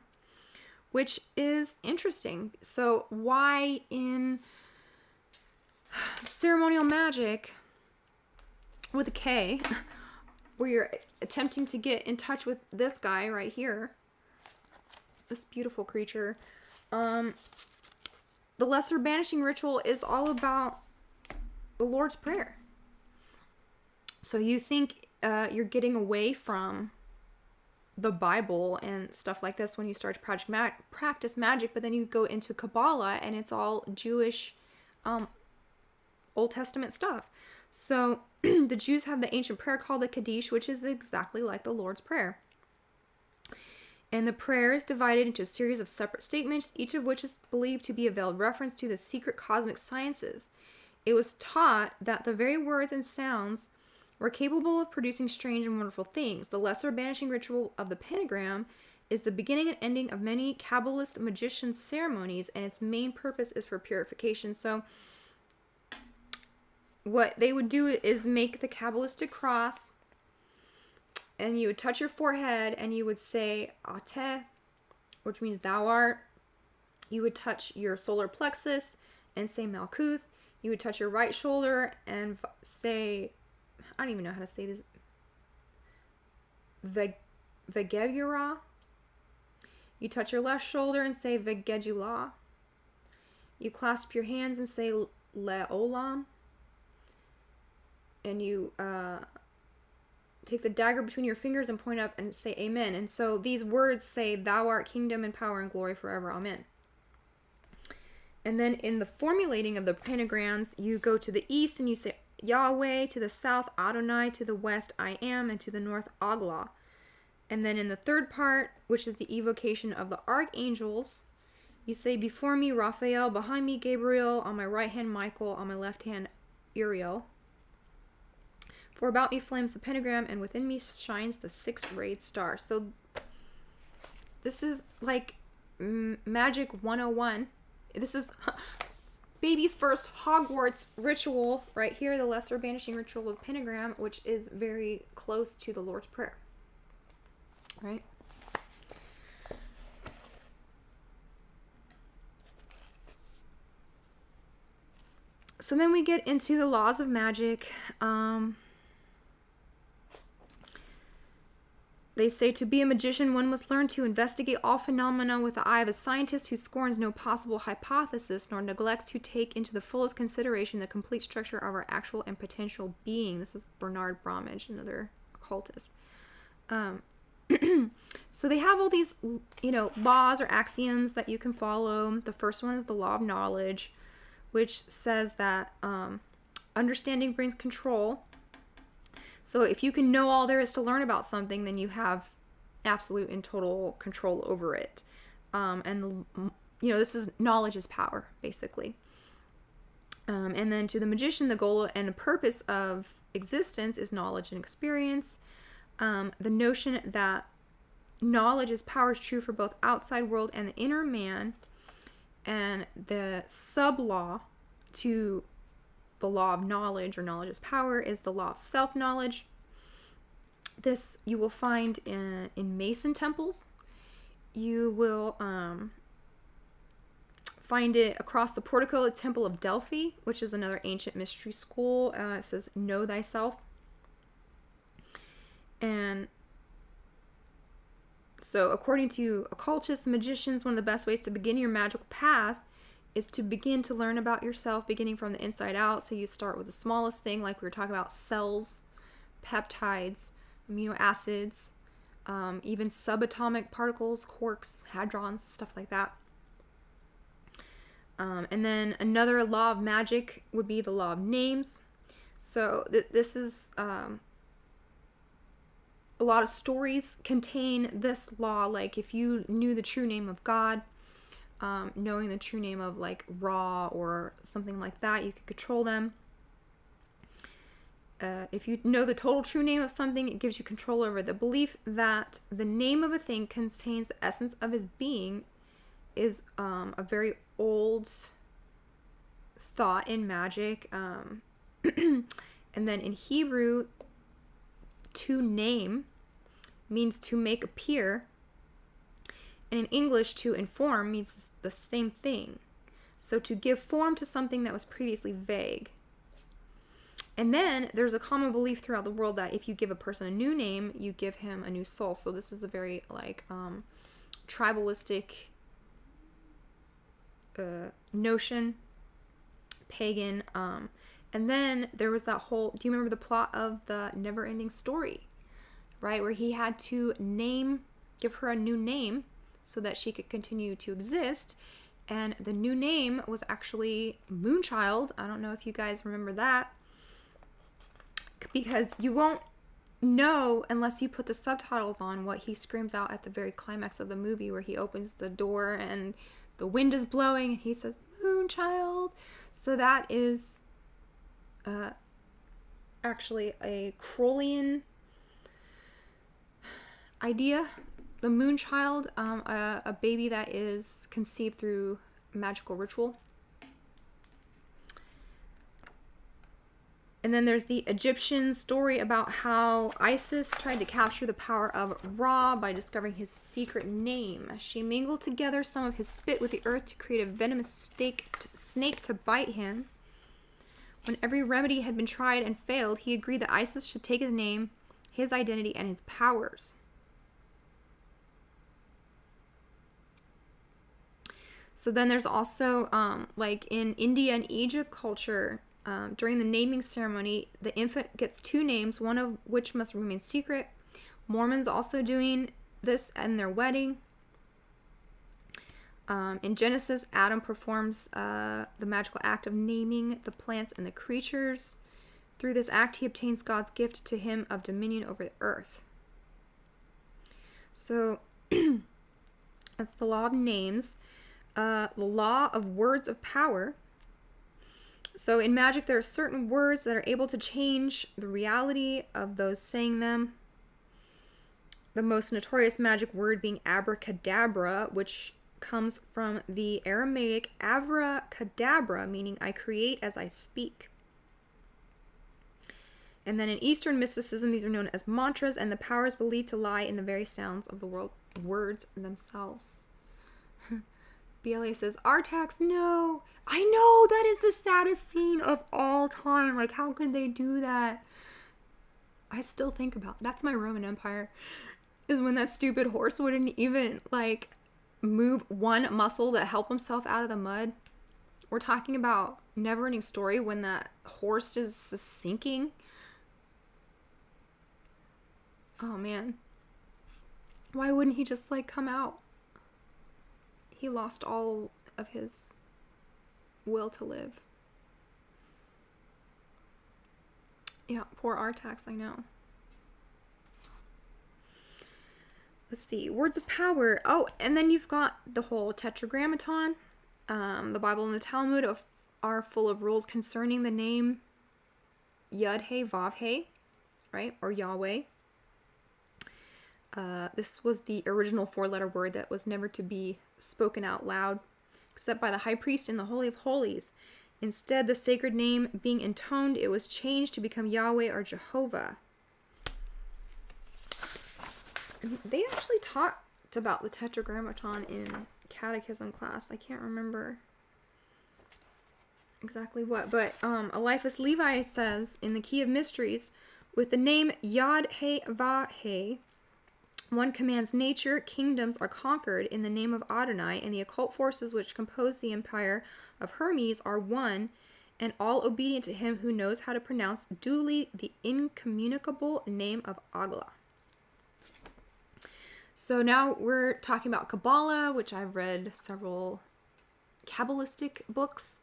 which is interesting. So why in ceremonial magic with a K, where you're attempting to get in touch with this guy right here, this beautiful creature, the lesser banishing ritual is all about the Lord's Prayer. So you think you're getting away from the Bible and stuff like this when you start to practice magic, but then you go into Kabbalah and it's all Jewish Old Testament stuff. So the Jews have the ancient prayer called the Kaddish, which is exactly like the Lord's Prayer. And the prayer is divided into a series of separate statements, each of which is believed to be a veiled reference to the secret cosmic sciences. It was taught that the very words and sounds were capable of producing strange and wonderful things. The lesser banishing ritual of the pentagram is the beginning and ending of many Kabbalist magician ceremonies, and its main purpose is for purification. So what they would do is make the Kabbalistic cross, and you would touch your forehead and you would say Ate, which means thou art. You would touch your solar plexus and say Malkuth. You would touch your right shoulder and say, I don't even know how to say this, Vegevura. You touch your left shoulder and say Vegejula. You clasp your hands and say Leolam. And you take the dagger between your fingers and point up and say Amen. And so these words say, thou art kingdom and power and glory forever. Amen. And then in the formulating of the pentagrams, you go to the east and you say Yahweh, to the south Adonai, to the west I am, and to the north Agla. And then in the third part, which is the evocation of the archangels, you say, before me Raphael, behind me Gabriel, on my right hand Michael, on my left hand Uriel. For about me flames the pentagram, and within me shines the six-rayed star. So this is like Magic 101. This is baby's first Hogwarts ritual right here, the lesser banishing ritual of pentagram, which is very close to the Lord's Prayer. Right? So then we get into the laws of magic. They say to be a magician, one must learn to investigate all phenomena with the eye of a scientist who scorns no possible hypothesis, nor neglects to take into the fullest consideration the complete structure of our actual and potential being. This is Bernard Bromwich, another occultist. So they have all these, laws or axioms that you can follow. The first one is the law of knowledge, which says that understanding brings control. So if you can know all there is to learn about something, then you have absolute and total control over it. This is knowledge is power, basically. And then to the magician, the goal and the purpose of existence is knowledge and experience. The notion that knowledge is power is true for both outside world and the inner man. And the sub-law to the law of knowledge, or knowledge is power, is the law of self-knowledge. This you will find in Mason temples. You will find it across the portico of the Temple of Delphi, which is another ancient mystery school. It says, know thyself. And so according to occultists, magicians, one of the best ways to begin your magical path is to begin to learn about yourself, beginning from the inside out. So you start with the smallest thing, like we were talking about cells, peptides, amino acids, even subatomic particles, quarks, hadrons, stuff like that. And then another law of magic would be the law of names. So this is a lot of stories contain this law. Like if you knew the true name of God, knowing the true name of like Ra or something like that, you could control them. If you know the total true name of something, it gives you control over the belief that the name of a thing contains the essence of his being is a very old thought in magic. And then in Hebrew, to name means to make appear. And in English, to inform means the same thing. So to give form to something that was previously vague. And then there's a common belief throughout the world that if you give a person a new name, you give him a new soul. So this is a very tribalistic notion, pagan. And then there was that whole, do you remember the plot of the Never-Ending Story, right? Where he had to give her a new name so that she could continue to exist. And the new name was actually Moonchild. I don't know if you guys remember that. Because you won't know unless you put the subtitles on what he screams out at the very climax of the movie, where he opens the door and the wind is blowing and he says, Moonchild. So that is actually a Crowleyan idea. The Moonchild, a baby that is conceived through magical ritual. And then there's the Egyptian story about how Isis tried to capture the power of Ra by discovering his secret name. She mingled together some of his spit with the earth to create a venomous snake to bite him. When every remedy had been tried and failed, he agreed that Isis should take his name, his identity, and his powers. So then there's also, like in India and Egypt culture, during the naming ceremony, the infant gets two names, one of which must remain secret. Mormons also doing this in their wedding. In Genesis, Adam performs the magical act of naming the plants and the creatures. Through this act, he obtains God's gift to him of dominion over the earth. So, that's the law of names. The law of words of power. So in magic, there are certain words that are able to change the reality of those saying them. The most notorious magic word being abracadabra, which comes from the Aramaic abracadabra, meaning I create as I speak. And then in Eastern mysticism, these are known as mantras, and the power is believed to lie in the very sounds of the words themselves. BLA says, Artax, no. I know, that is the saddest scene of all time. Like, how could they do that? I still think about, that's my Roman Empire, is when that stupid horse wouldn't even, like, move one muscle to help himself out of the mud. We're talking about Neverending Story when that horse is sinking. Oh, man. Why wouldn't he just, like, come out? He lost all of his will to live. Yeah, poor Artax, I know. Let's see. Words of power. Oh, and then you've got the whole tetragrammaton. The Bible and the Talmud are full of rules concerning the name Yud-He, Vav-He, right? Or Yahweh. This was the original 4-letter word that was never to be spoken out loud, except by the high priest in the Holy of Holies. Instead, the sacred name being intoned, it was changed to become Yahweh or Jehovah. And they actually talked about the tetragrammaton in catechism class. I can't remember exactly what, but Eliphas Levi says in the Key of Mysteries, with the name Yod-He-Vah-He, one commands nature, kingdoms are conquered in the name of Adonai, and the occult forces which compose the empire of Hermes are one, and all obedient to him who knows how to pronounce duly the incommunicable name of Agla. So now we're talking about Kabbalah, which I've read several Kabbalistic books.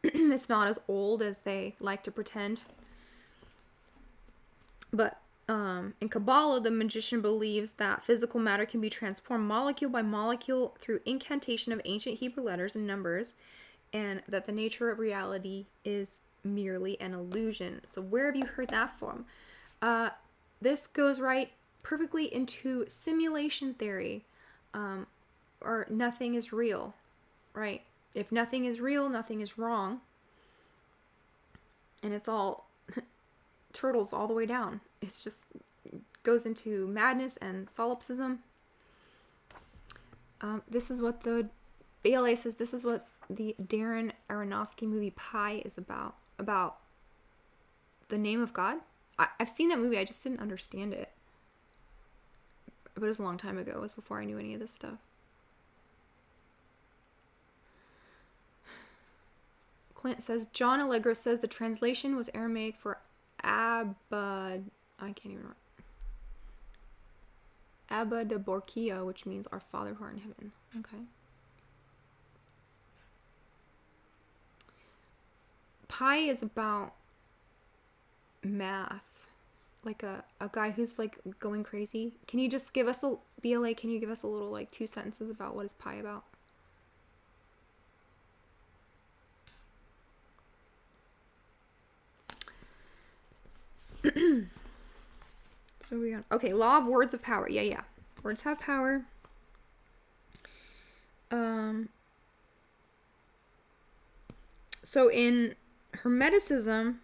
It's not as old as they like to pretend. But in Kabbalah, the magician believes that physical matter can be transformed molecule by molecule through incantation of ancient Hebrew letters and numbers, and that the nature of reality is merely an illusion. So where have you heard that from? This goes right perfectly into simulation theory, or nothing is real, right? If nothing is real, nothing is wrong. And it's all turtles all the way down. It's just goes into madness and solipsism. This is what the BLA says. This is what the Darren Aronofsky movie Pi is about the name of God. I've seen that movie. I just didn't understand it. But it was a long time ago. It was before I knew any of this stuff. Clint says, John Allegro says the translation was Aramaic for Abba, I can't even remember. Abba de Borkia, which means our Father who art in heaven. Okay. Pi is about math. Like a guy who's like going crazy. Can you just give us BLA, can you give us a little like 2 sentences about what is Pi about? So we got, okay, law of words of power. Yeah. Words have power. So in Hermeticism,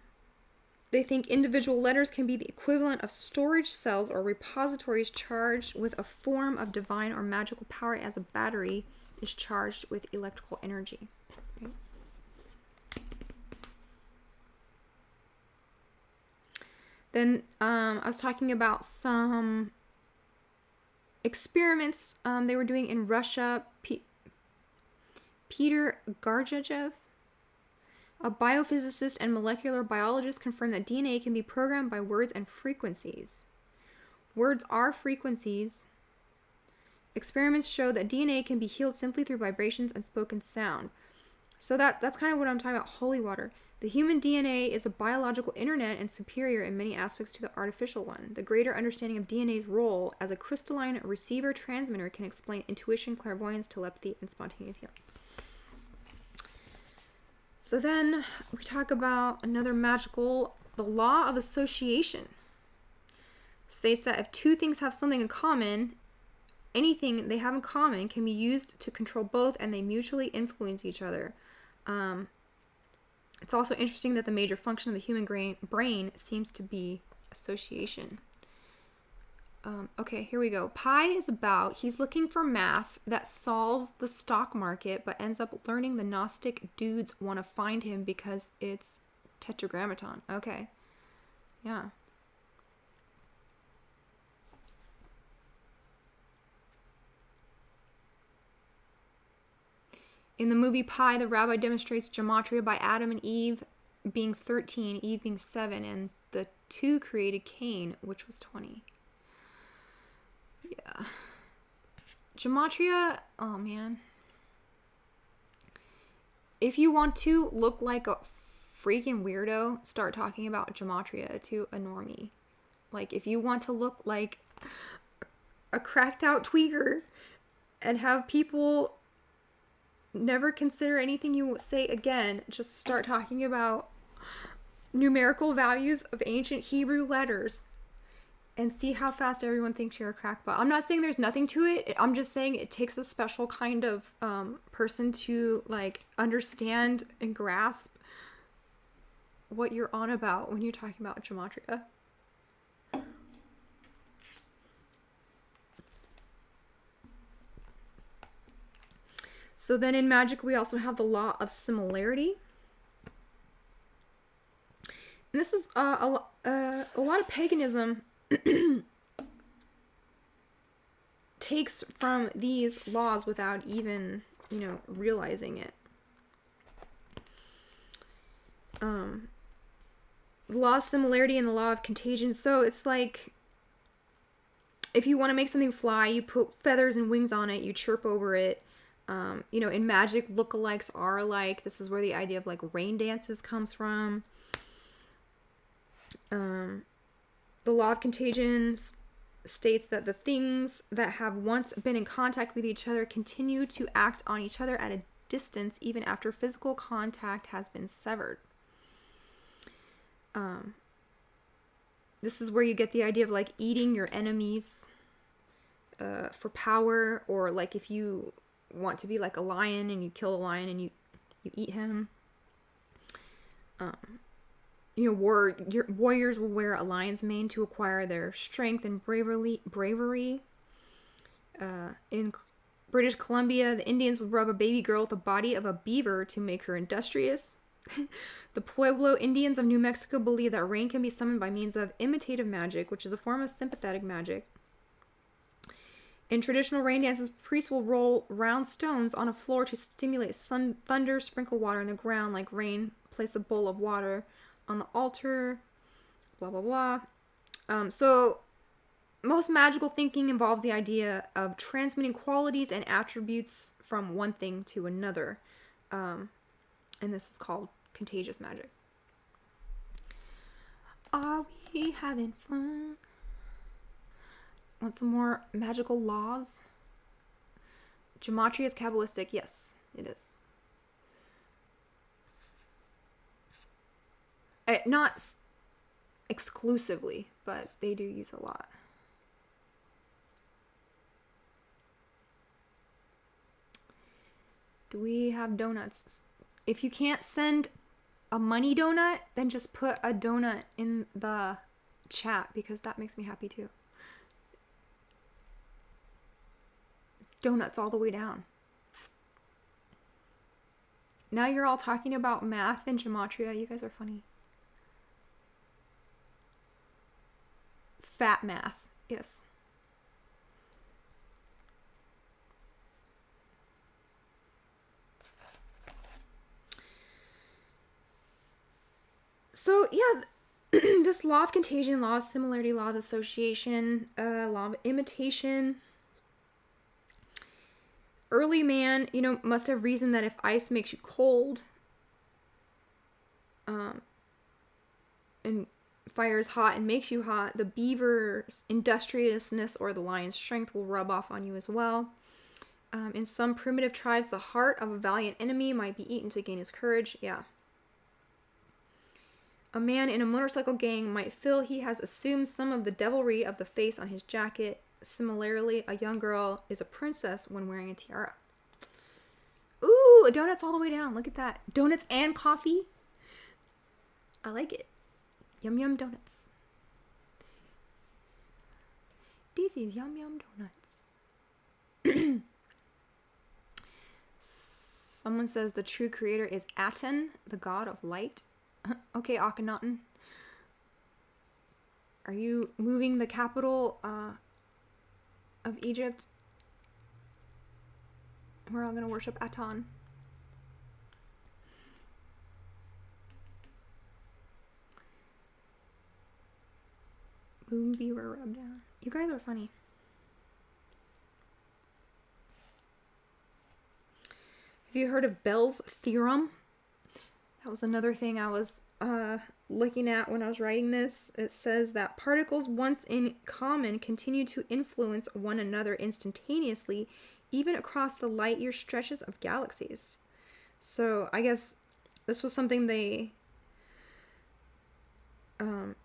they think individual letters can be the equivalent of storage cells or repositories charged with a form of divine or magical power as a battery is charged with electrical energy. Okay. Then I was talking about some experiments they were doing in Russia. Peter Garjajev, a biophysicist and molecular biologist, confirmed that DNA can be programmed by words and frequencies. Words are frequencies. Experiments show that DNA can be healed simply through vibrations and spoken sound. So that's kind of what I'm talking about, holy water. The human DNA is a biological internet and superior in many aspects to the artificial one. The greater understanding of DNA's role as a crystalline receiver-transmitter can explain intuition, clairvoyance, telepathy, and spontaneous healing. So then we talk about another magical, the law of association. States that if two things have something in common anything they have in common can be used to control both, and they mutually influence each other. It's also interesting that the major function of the human brain seems to be association. Okay, here we go. Pi is about, he's looking for math that solves the stock market, but ends up learning the Gnostic dudes want to find him because it's tetragrammaton. Okay. Yeah. In the movie Pi, the rabbi demonstrates gematria by Adam and Eve being 13, Eve being 7, and the two created Cain, which was 20. Yeah. Gematria, oh man. If you want to look like a freaking weirdo, start talking about gematria to a normie. Like, if you want to look like a cracked out tweaker and have people never consider anything you say again, just start talking about numerical values of ancient Hebrew letters and see how fast everyone thinks you're a crackpot. I'm not saying there's nothing to it. I'm just saying it takes a special kind of person to like understand and grasp what you're on about when you're talking about gematria. So then in magic, we also have the law of similarity. And this is a lot of paganism takes from these laws without even, realizing it. The law of similarity and the law of contagion. So it's like, if you want to make something fly, you put feathers and wings on it, you chirp over it. In magic, lookalikes are alike. This is where the idea of like rain dances comes from. The law of contagion states that the things that have once been in contact with each other continue to act on each other at a distance even after physical contact has been severed. This is where you get the idea of like eating your enemies for power, or like if you want to be like a lion and you kill a lion and you eat him. Warriors will wear a lion's mane to acquire their strength and bravery. In British Columbia, the Indians would rub a baby girl with the body of a beaver to make her industrious. The Pueblo Indians of New Mexico believe that rain can be summoned by means of imitative magic, which is a form of sympathetic magic. In traditional rain dances, priests will roll round stones on a floor to stimulate thunder, sprinkle water on the ground like rain, place a bowl of water on the altar, blah, blah, blah. So most magical thinking involves the idea of transmitting qualities and attributes from one thing to another. And this is called contagious magic. Are we having fun? Want some more magical laws? Gematria is Kabbalistic. Yes, it is. Not exclusively, but they do use a lot. Do we have donuts? If you can't send a money donut, then just put a donut in the chat, because that makes me happy too. Donuts all the way down. Now you're all talking about math and gematria. You guys are funny. Fat math. Yes. So yeah, this law of contagion, law of similarity, law of association, law of imitation. Early man, must have reasoned that if ice makes you cold, and fire is hot and makes you hot, the beaver's industriousness or the lion's strength will rub off on you as well. In some primitive tribes, the heart of a valiant enemy might be eaten to gain his courage. Yeah. A man in a motorcycle gang might feel he has assumed some of the devilry of the face on his jacket. Similarly, a young girl is a princess when wearing a tiara. Ooh, donuts all the way down. Look at that. Donuts and coffee. I like it. Yum yum donuts. Daisy's yum yum donuts. Someone says the true creator is Aten, the god of light. Okay, Akhenaten. Are you moving the capital of Egypt? We're all gonna worship Aten. Boom viewer rub down. You guys are funny. Have you heard of Bell's theorem? That was another thing I was looking at when I was writing this. It says that particles once in common continue to influence one another instantaneously, even across the light year stretches of galaxies. So I guess this was something they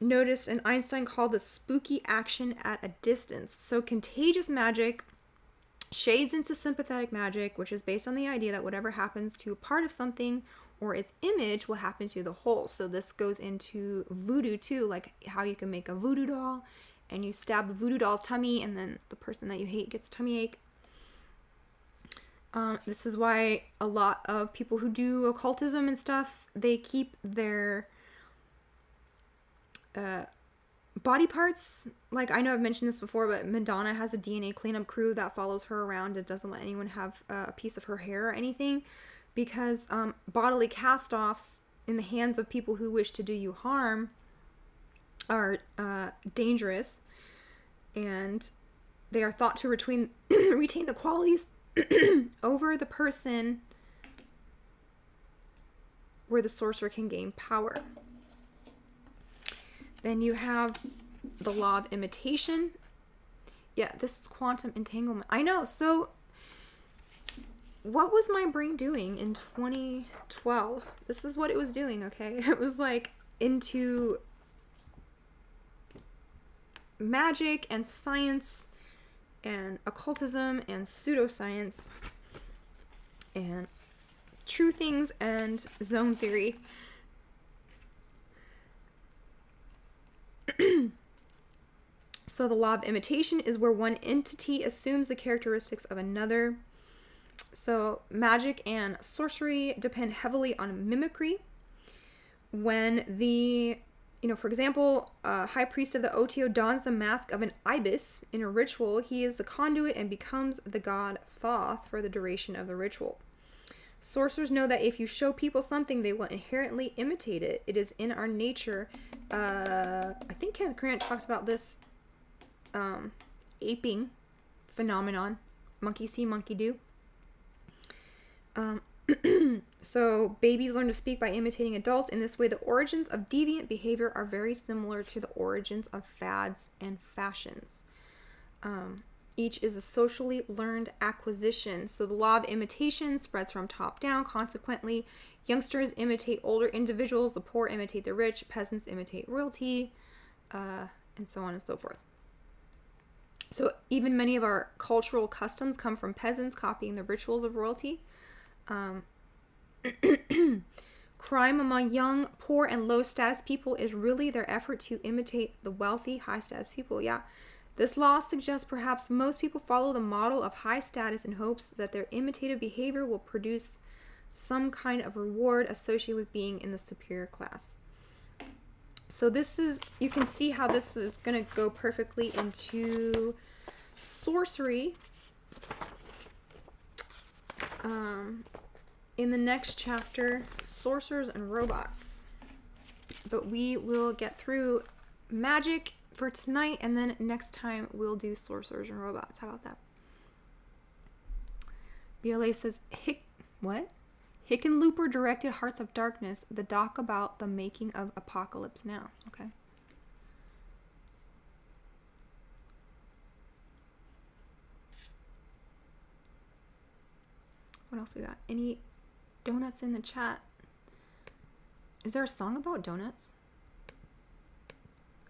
noticed, and Einstein called the spooky action at a distance. So contagious magic shades into sympathetic magic, which is based on the idea that whatever happens to a part of something or its image will happen to the whole. So this goes into voodoo too, like how you can make a voodoo doll and you stab the voodoo doll's tummy and then the person that you hate gets tummy ache. This is why a lot of people who do occultism and stuff, they keep their body parts. Like, I know I've mentioned this before, but Madonna has a DNA cleanup crew that follows her around and doesn't let anyone have a piece of her hair or anything, because bodily cast-offs in the hands of people who wish to do you harm are dangerous, and they are thought to retain the qualities over the person where the sorcerer can gain power. Then you have the law of imitation. Yeah, this is quantum entanglement. I know. So what was my brain doing in 2012? This is what it was doing, okay? It was like into magic and science and occultism and pseudoscience and true things and zone theory. So the law of imitation is where one entity assumes the characteristics of another. So magic and sorcery depend heavily on mimicry. When for example, a high priest of the OTO dons the mask of an ibis in a ritual, he is the conduit and becomes the god Thoth for the duration of the ritual. Sorcerers know that if you show people something, they will inherently imitate it. It is in our nature. I think Kenneth Grant talks about this aping phenomenon. Monkey see, monkey do. So babies learn to speak by imitating adults. In this way, the origins of deviant behavior are very similar to the origins of fads and fashions. Each is a socially learned acquisition. So the law of imitation spreads from top down. Consequently, youngsters imitate older individuals, the poor imitate the rich, peasants imitate royalty, and so on and so forth. So even many of our cultural customs come from peasants copying the rituals of royalty. Crime among young, poor, and low status people is really their effort to imitate the wealthy, high status people. Yeah. This law suggests perhaps most people follow the model of high status in hopes that their imitative behavior will produce some kind of reward associated with being in the superior class. So this is, you can see how this is going to go perfectly into sorcery. In the next chapter, sorcerers and robots. But we will get through magic for tonight, and then next time we'll do sorcerers and robots. How about that? BLA says, Hickenlooper directed Hearts of Darkness, the doc about the making of Apocalypse Now. Okay. What else we got? Any donuts in the chat? Is there a song about donuts?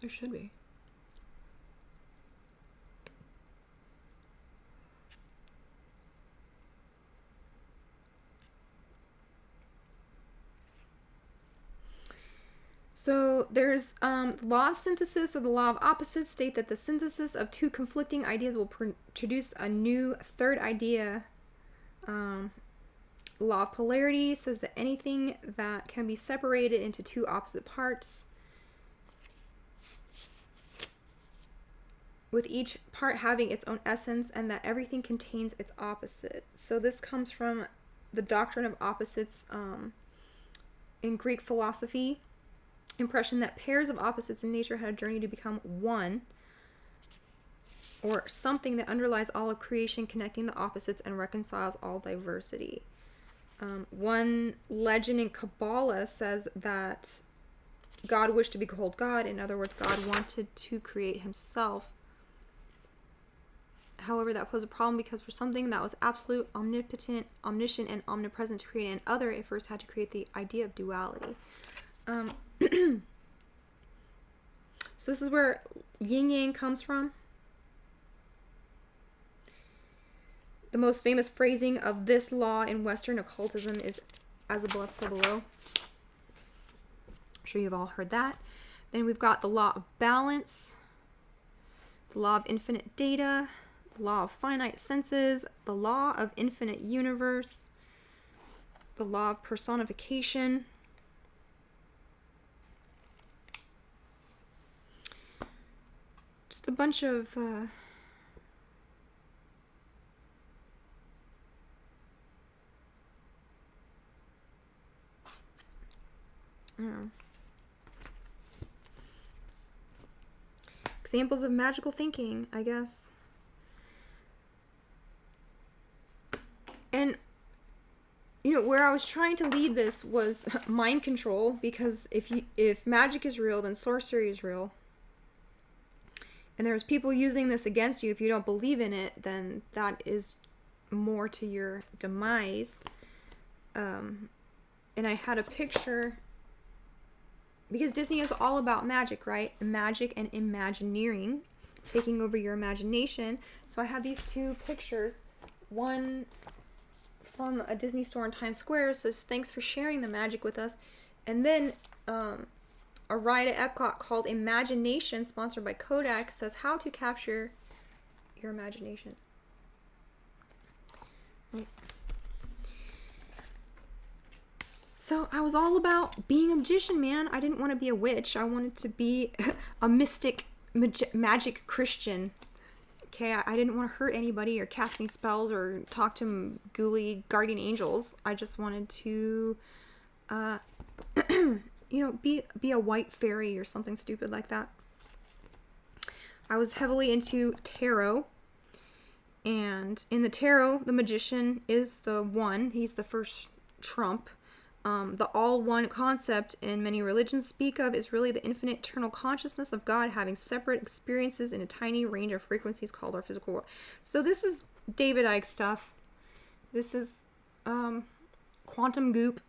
There should be. there's law of synthesis or the law of opposites state that the synthesis of two conflicting ideas will produce a new third idea. Law of polarity says that anything that can be separated into two opposite parts, with each part having its own essence, and that everything contains its opposite. So this comes from the doctrine of opposites in Greek philosophy. Impression that pairs of opposites in nature had a journey to become one, or something that underlies all of creation, connecting the opposites and reconciles all diversity. One legend in Kabbalah says that God wished to be called God. In other words, God wanted to create himself. However, that posed a problem because for something that was absolute, omnipotent, omniscient, and omnipresent to create an other, it first had to create the idea of duality. So this is where yin-yang comes from. The most famous phrasing of this law in Western occultism is as above, so below. I'm sure you've all heard that. Then we've got the law of balance, the law of infinite data, the law of finite senses, the law of infinite universe, the law of personification, just a bunch of I don't know. Examples of magical thinking, I guess. And where I was trying to lead this was mind control, because if magic is real, then sorcery is real. And there's people using this against you. If you don't believe in it, then that is more to your demise. And I had a picture, because Disney is all about magic, right? Magic and imagineering, taking over your imagination. So I had these two pictures. One from a Disney store in Times Square says, "Thanks for sharing the magic with us." And then a ride at Epcot called Imagination, sponsored by Kodak, says, "How to capture your imagination." Right. So I was all about being a magician, man. I didn't want to be a witch. I wanted to be a mystic, magic Christian. Okay, I didn't want to hurt anybody or cast any spells or talk to ghouly guardian angels. I just wanted to, be a white fairy or something stupid like that. I was heavily into tarot. And in the tarot, the magician is the one. He's the first trump. The all-one concept in many religions speak of is really the infinite eternal consciousness of God having separate experiences in a tiny range of frequencies called our physical world. So this is David Icke stuff. This is quantum goop.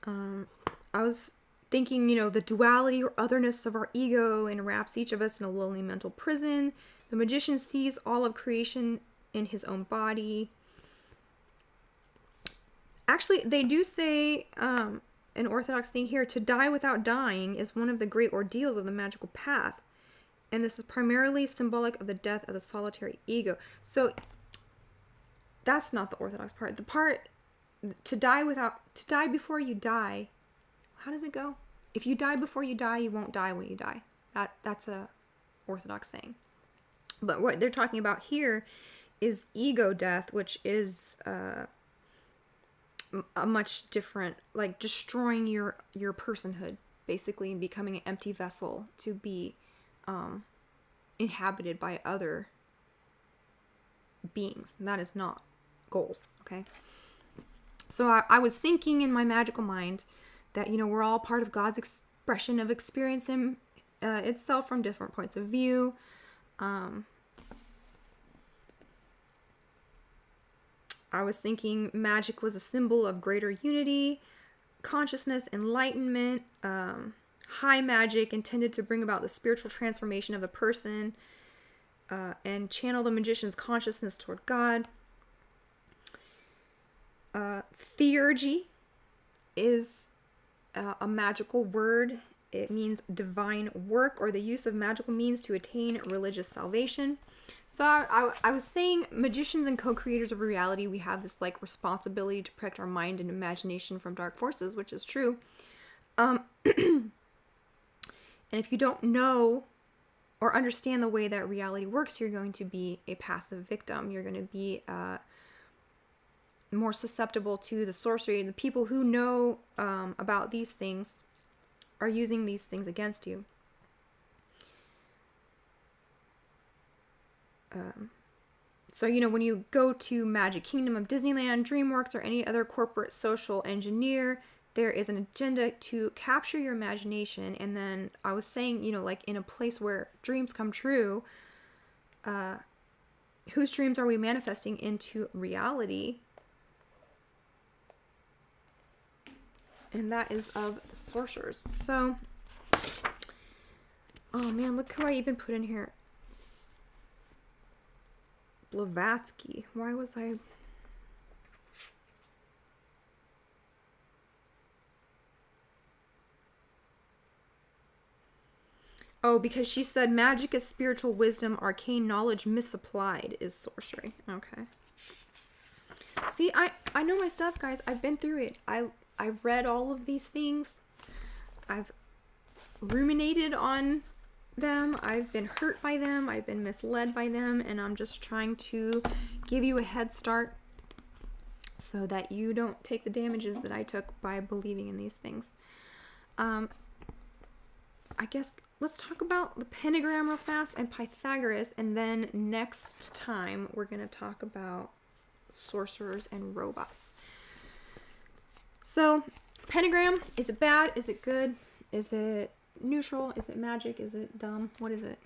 I was thinking, the duality or otherness of our ego enwraps each of us in a lonely mental prison. The magician sees all of creation in his own body. Actually, they do say, an orthodox thing here, to die without dying is one of the great ordeals of the magical path. And this is primarily symbolic of the death of the solitary ego. So, that's not the orthodox part. The part, to die before you die, how does it go? If you die before you die, you won't die when you die. That's a orthodox saying. But what they're talking about here is ego death, which is a much different, like destroying your personhood, basically, and becoming an empty vessel to be inhabited by other beings. And that is not goals, okay? So I was thinking in my magical mind that, we're all part of God's expression of experiencing itself from different points of view. I was thinking magic was a symbol of greater unity, consciousness, enlightenment, high magic intended to bring about the spiritual transformation of the person, and channel the magician's consciousness toward God. Theurgy is a magical word. It means divine work or the use of magical means to attain religious salvation. So I was saying magicians and co-creators of reality, we have this like responsibility to protect our mind and imagination from dark forces, which is true. And if you don't know or understand the way that reality works, you're going to be a passive victim. You're going to be more susceptible to the sorcery. And the people who know about these things are using these things against you. So, you know, when you go to Magic Kingdom of Disneyland, DreamWorks, or any other corporate social engineer, there is an agenda to capture your imagination. And then I was saying, you know, like in a place where dreams come true, whose dreams are we manifesting into reality? And that is of the sorcerers. So, oh man, look who I even put in here. Blavatsky. Why was I... Oh, because she said magic is spiritual wisdom, arcane knowledge misapplied is sorcery. Okay. See, I know my stuff, guys. I've been through it. I've read all of these things. I've ruminated on them. I've been hurt by them. I've been misled by them. And I'm just trying to give you a head start so that you don't take the damages that I took by believing in these things. I guess let's talk about the pentagram real fast and Pythagoras. And then next time we're going to talk about sorcerers and robots. So, pentagram, is it bad? Is it good? Is it neutral? Is it magic? Is it dumb? What is it?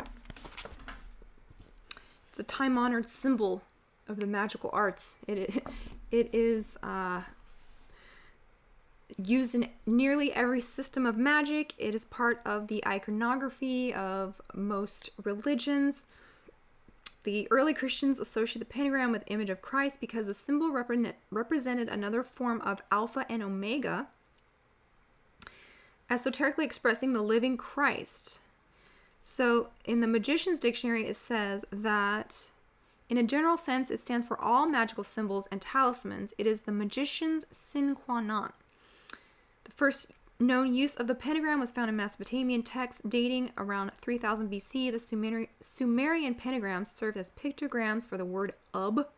It's a time-honored symbol of the magical arts. It is used in nearly every system of magic. It is part of the iconography of most religions. The early Christians associated the pentagram with the image of Christ because the symbol represented another form of Alpha and Omega, esoterically expressing the living Christ. So in the Magician's Dictionary, it says that in a general sense, it stands for all magical symbols and talismans. It is the magician's sine qua non. The first known use of the pentagram was found in Mesopotamian texts dating around 3000 BC. The Sumerian pentagrams served as pictograms for the word ub,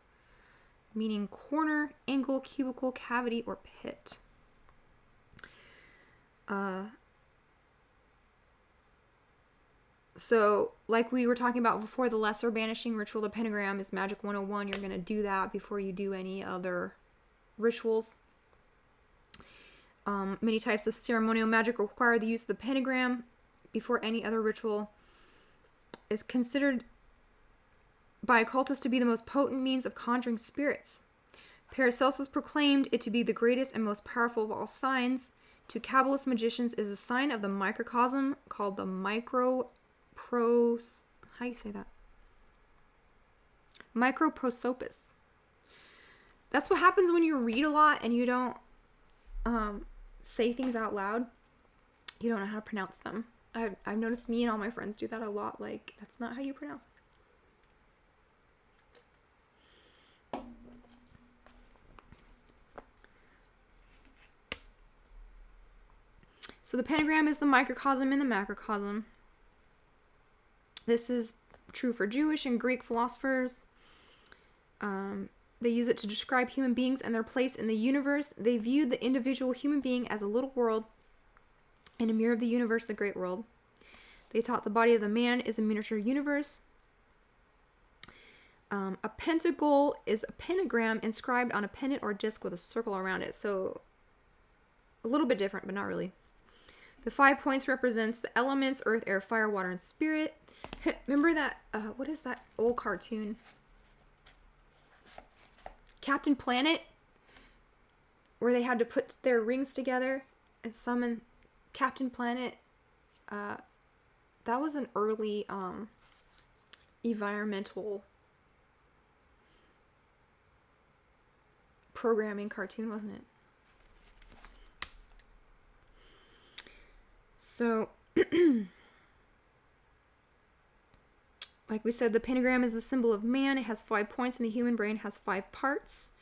meaning corner, angle, cubicle, cavity, or pit. So, like we were talking about before, the lesser banishing ritual, the pentagram is Magic 101. You're going to do that before you do any other rituals. Many types of ceremonial magic require the use of the pentagram before any other ritual. Is considered by occultists to be the most potent means of conjuring spirits. Paracelsus proclaimed it to be the greatest and most powerful of all signs. To Kabbalist magicians, it is a sign of the microcosm called the microprosopis. That's what happens when you read a lot and you don't say things out loud. You don't know how to pronounce them. I've noticed me and all my friends do that a lot. Like, that's not how you pronounce it. So the pentagram is the microcosm in the macrocosm. This is true for Jewish and Greek philosophers. They use it to describe human beings and their place in the universe. They viewed the individual human being as a little world and a mirror of the universe, the great world. They thought the body of the man is a miniature universe. A pentacle is a pentagram inscribed on a pendant or disc with a circle around it. So a little bit different, but not really. The 5 points represents the elements: earth, air, fire, water, and spirit. Remember that, what is that old cartoon? Captain Planet? Where they had to put their rings together and summon Captain Planet. That was an early environmental programming cartoon, wasn't it? So, like we said, the pentagram is a symbol of man. It has 5 points, and the human brain has 5 parts: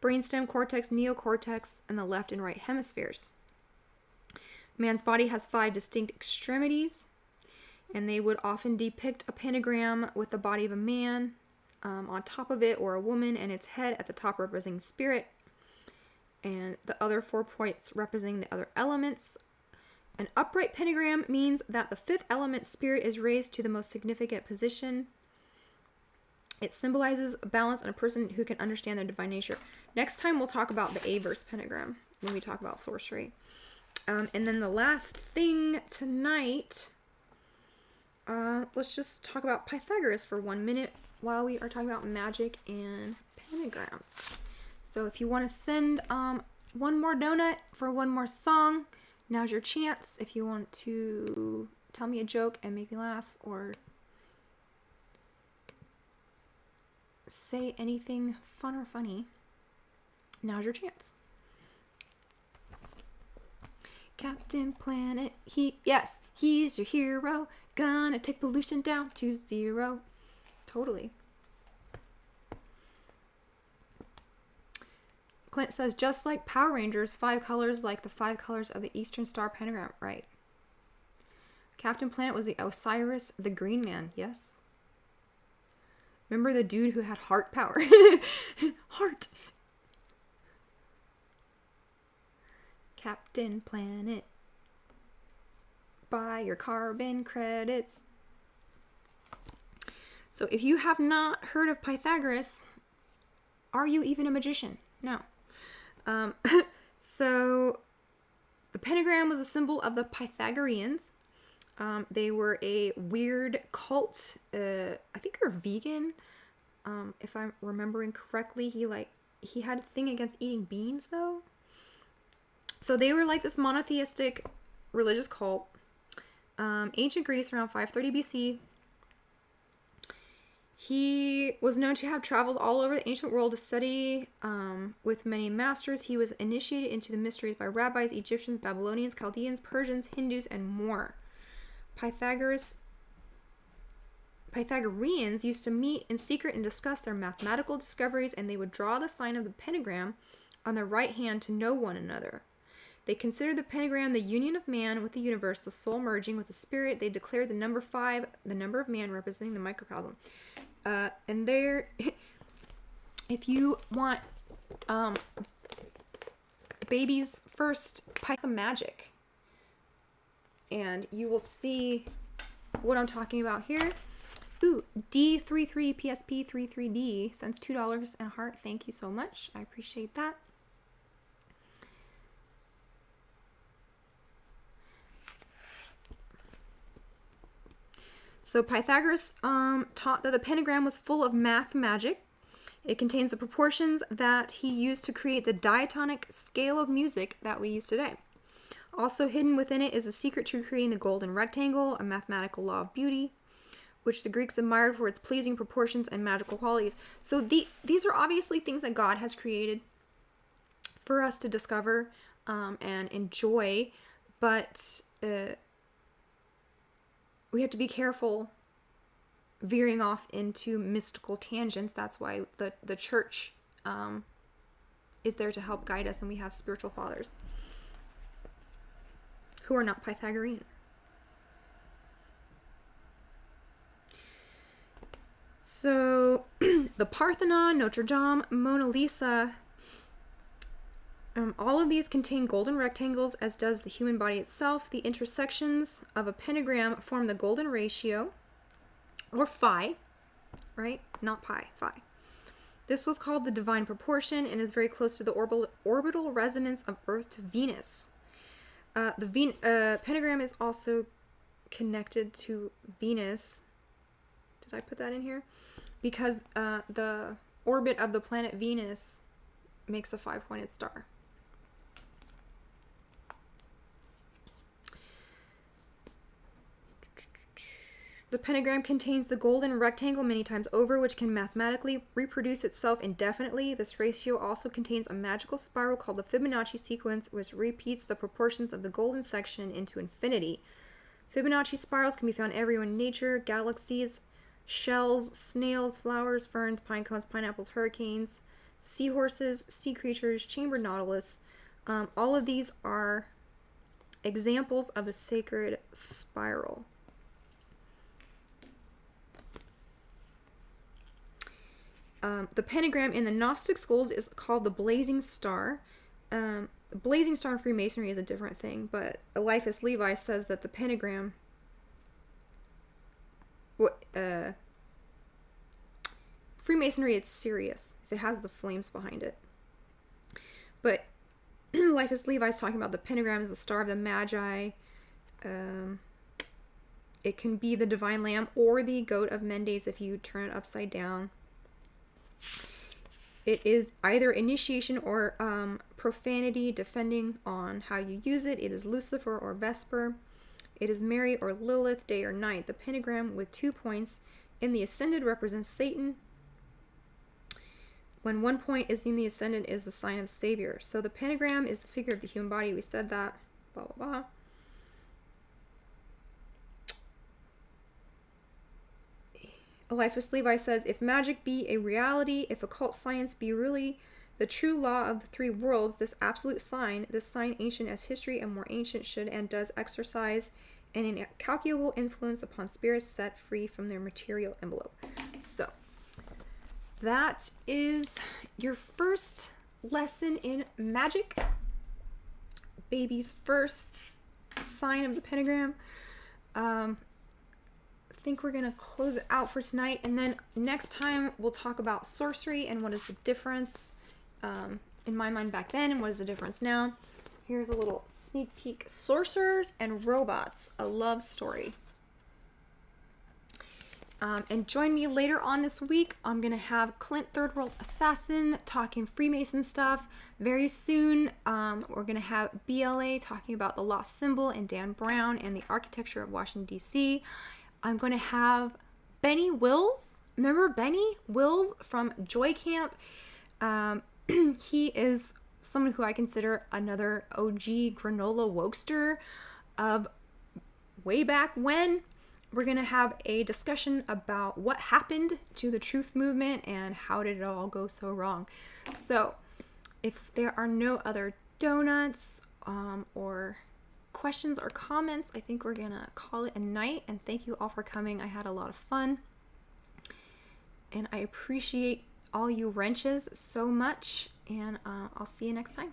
brainstem, cortex, neocortex, and the left and right hemispheres. Man's body has 5 distinct extremities, and they would often depict a pentagram with the body of a man on top of it, or a woman, and its head at the top representing spirit, and the other 4 points representing the other elements. An upright pentagram means that the 5th element, spirit, is raised to the most significant position. It symbolizes balance and a person who can understand their divine nature. Next time we'll talk about the A-verse pentagram when we talk about sorcery. And then the last thing tonight, let's just talk about Pythagoras for 1 minute while we are talking about magic and pentagrams. So if you want to send one more donut for one more song, now's your chance. If you want to tell me a joke and make me laugh, or say anything fun or funny, now's your chance. Captain Planet, he's your hero. Gonna take pollution down to 0. Totally. Clint says, just like Power Rangers, 5 colors like the 5 colors of the Eastern Star pentagram. Right. Captain Planet was the Osiris, the Green Man. Yes. Remember the dude who had heart power? Heart. Captain Planet. Buy your carbon credits. So if you have not heard of Pythagoras, are you even a magician? No. So the pentagram was a symbol of the Pythagoreans. They were a weird cult. I think they're vegan. If I'm remembering correctly, he had a thing against eating beans though. So they were like this monotheistic religious cult. Ancient Greece, around 530 BC. He was known to have traveled all over the ancient world to study with many masters. He was initiated into the mysteries by rabbis, Egyptians, Babylonians, Chaldeans, Persians, Hindus, and more. Pythagoreans used to meet in secret and discuss their mathematical discoveries, and they would draw the sign of the pentagram on their right hand to know one another. They considered the pentagram the union of man with the universe, the soul merging with the spirit. They declared the number 5, the number of man, representing the microcosm. And there, if you want baby's first Python magic, and you will see what I'm talking about here. Ooh, D33PSP33D sends $2 and a heart. Thank you so much. I appreciate that. So Pythagoras taught that the pentagram was full of math magic. It contains the proportions that he used to create the diatonic scale of music that we use today. Also hidden within it is a secret to creating the golden rectangle, a mathematical law of beauty, which the Greeks admired for its pleasing proportions and magical qualities. So these are obviously things that God has created for us to discover and enjoy, but we have to be careful veering off into mystical tangents. That's why the church is there to help guide us, and we have spiritual fathers who are not Pythagorean. So the Parthenon, Notre Dame, Mona Lisa, all of these contain golden rectangles, as does the human body itself. The intersections of a pentagram form the golden ratio, or phi, right? Not pi, phi. This was called the divine proportion and is very close to the orbital resonance of Earth to Venus. The pentagram is also connected to Venus. Did I put that in here? Because the orbit of the planet Venus makes a 5-pointed star. The pentagram contains the golden rectangle many times over, which can mathematically reproduce itself indefinitely. This ratio also contains a magical spiral called the Fibonacci sequence, which repeats the proportions of the golden section into infinity. Fibonacci spirals can be found everywhere in nature, galaxies, shells, snails, flowers, ferns, pine cones, pineapples, hurricanes, seahorses, sea creatures, chambered nautilus. All of these are examples of a sacred spiral. The pentagram in the Gnostic schools is called the blazing star. The blazing star in Freemasonry is a different thing, but Eliphas Levi says that the pentagram... Freemasonry, it's serious if it has the flames behind it. But Eliphas Levi is talking about the pentagram as the star of the Magi. It can be the divine lamb or the goat of Mendes if you turn it upside down. It is either initiation or profanity, depending on how you use it. It is Lucifer or Vesper. It is Mary or Lilith, day or night. The pentagram with 2 points in the ascended represents Satan. When 1 point is in the ascendant, it is the sign of the Savior. So the pentagram is the figure of the human body. We said that. Blah, blah, blah. Eliphas Levi says, if magic be a reality, if occult science be really the true law of the three worlds, this absolute sign, this sign ancient as history and more ancient, should and does exercise an incalculable influence upon spirits set free from their material envelope. So, that is your first lesson in magic. Baby's first sign of the pentagram. I think we're going to close it out for tonight. And then next time we'll talk about sorcery and what is the difference in my mind back then and what is the difference now. Here's a little sneak peek. Sorcerers and Robots, a love story. And join me later on this week. I'm going to have Clint Third World Assassin talking Freemason stuff. Very soon, we're going to have BLA talking about the lost symbol and Dan Brown and the architecture of Washington, D.C. I'm going to have Benny Wills. Remember Benny Wills from Joy Camp? He is someone who I consider another OG granola wokester of way back when. We're going to have a discussion about what happened to the truth movement and how did it all go so wrong. So, if there are no other donuts or questions or comments, I think we're going to call it a night. And thank you all for coming. I had a lot of fun. And I appreciate all you wrenches so much. And I'll see you next time.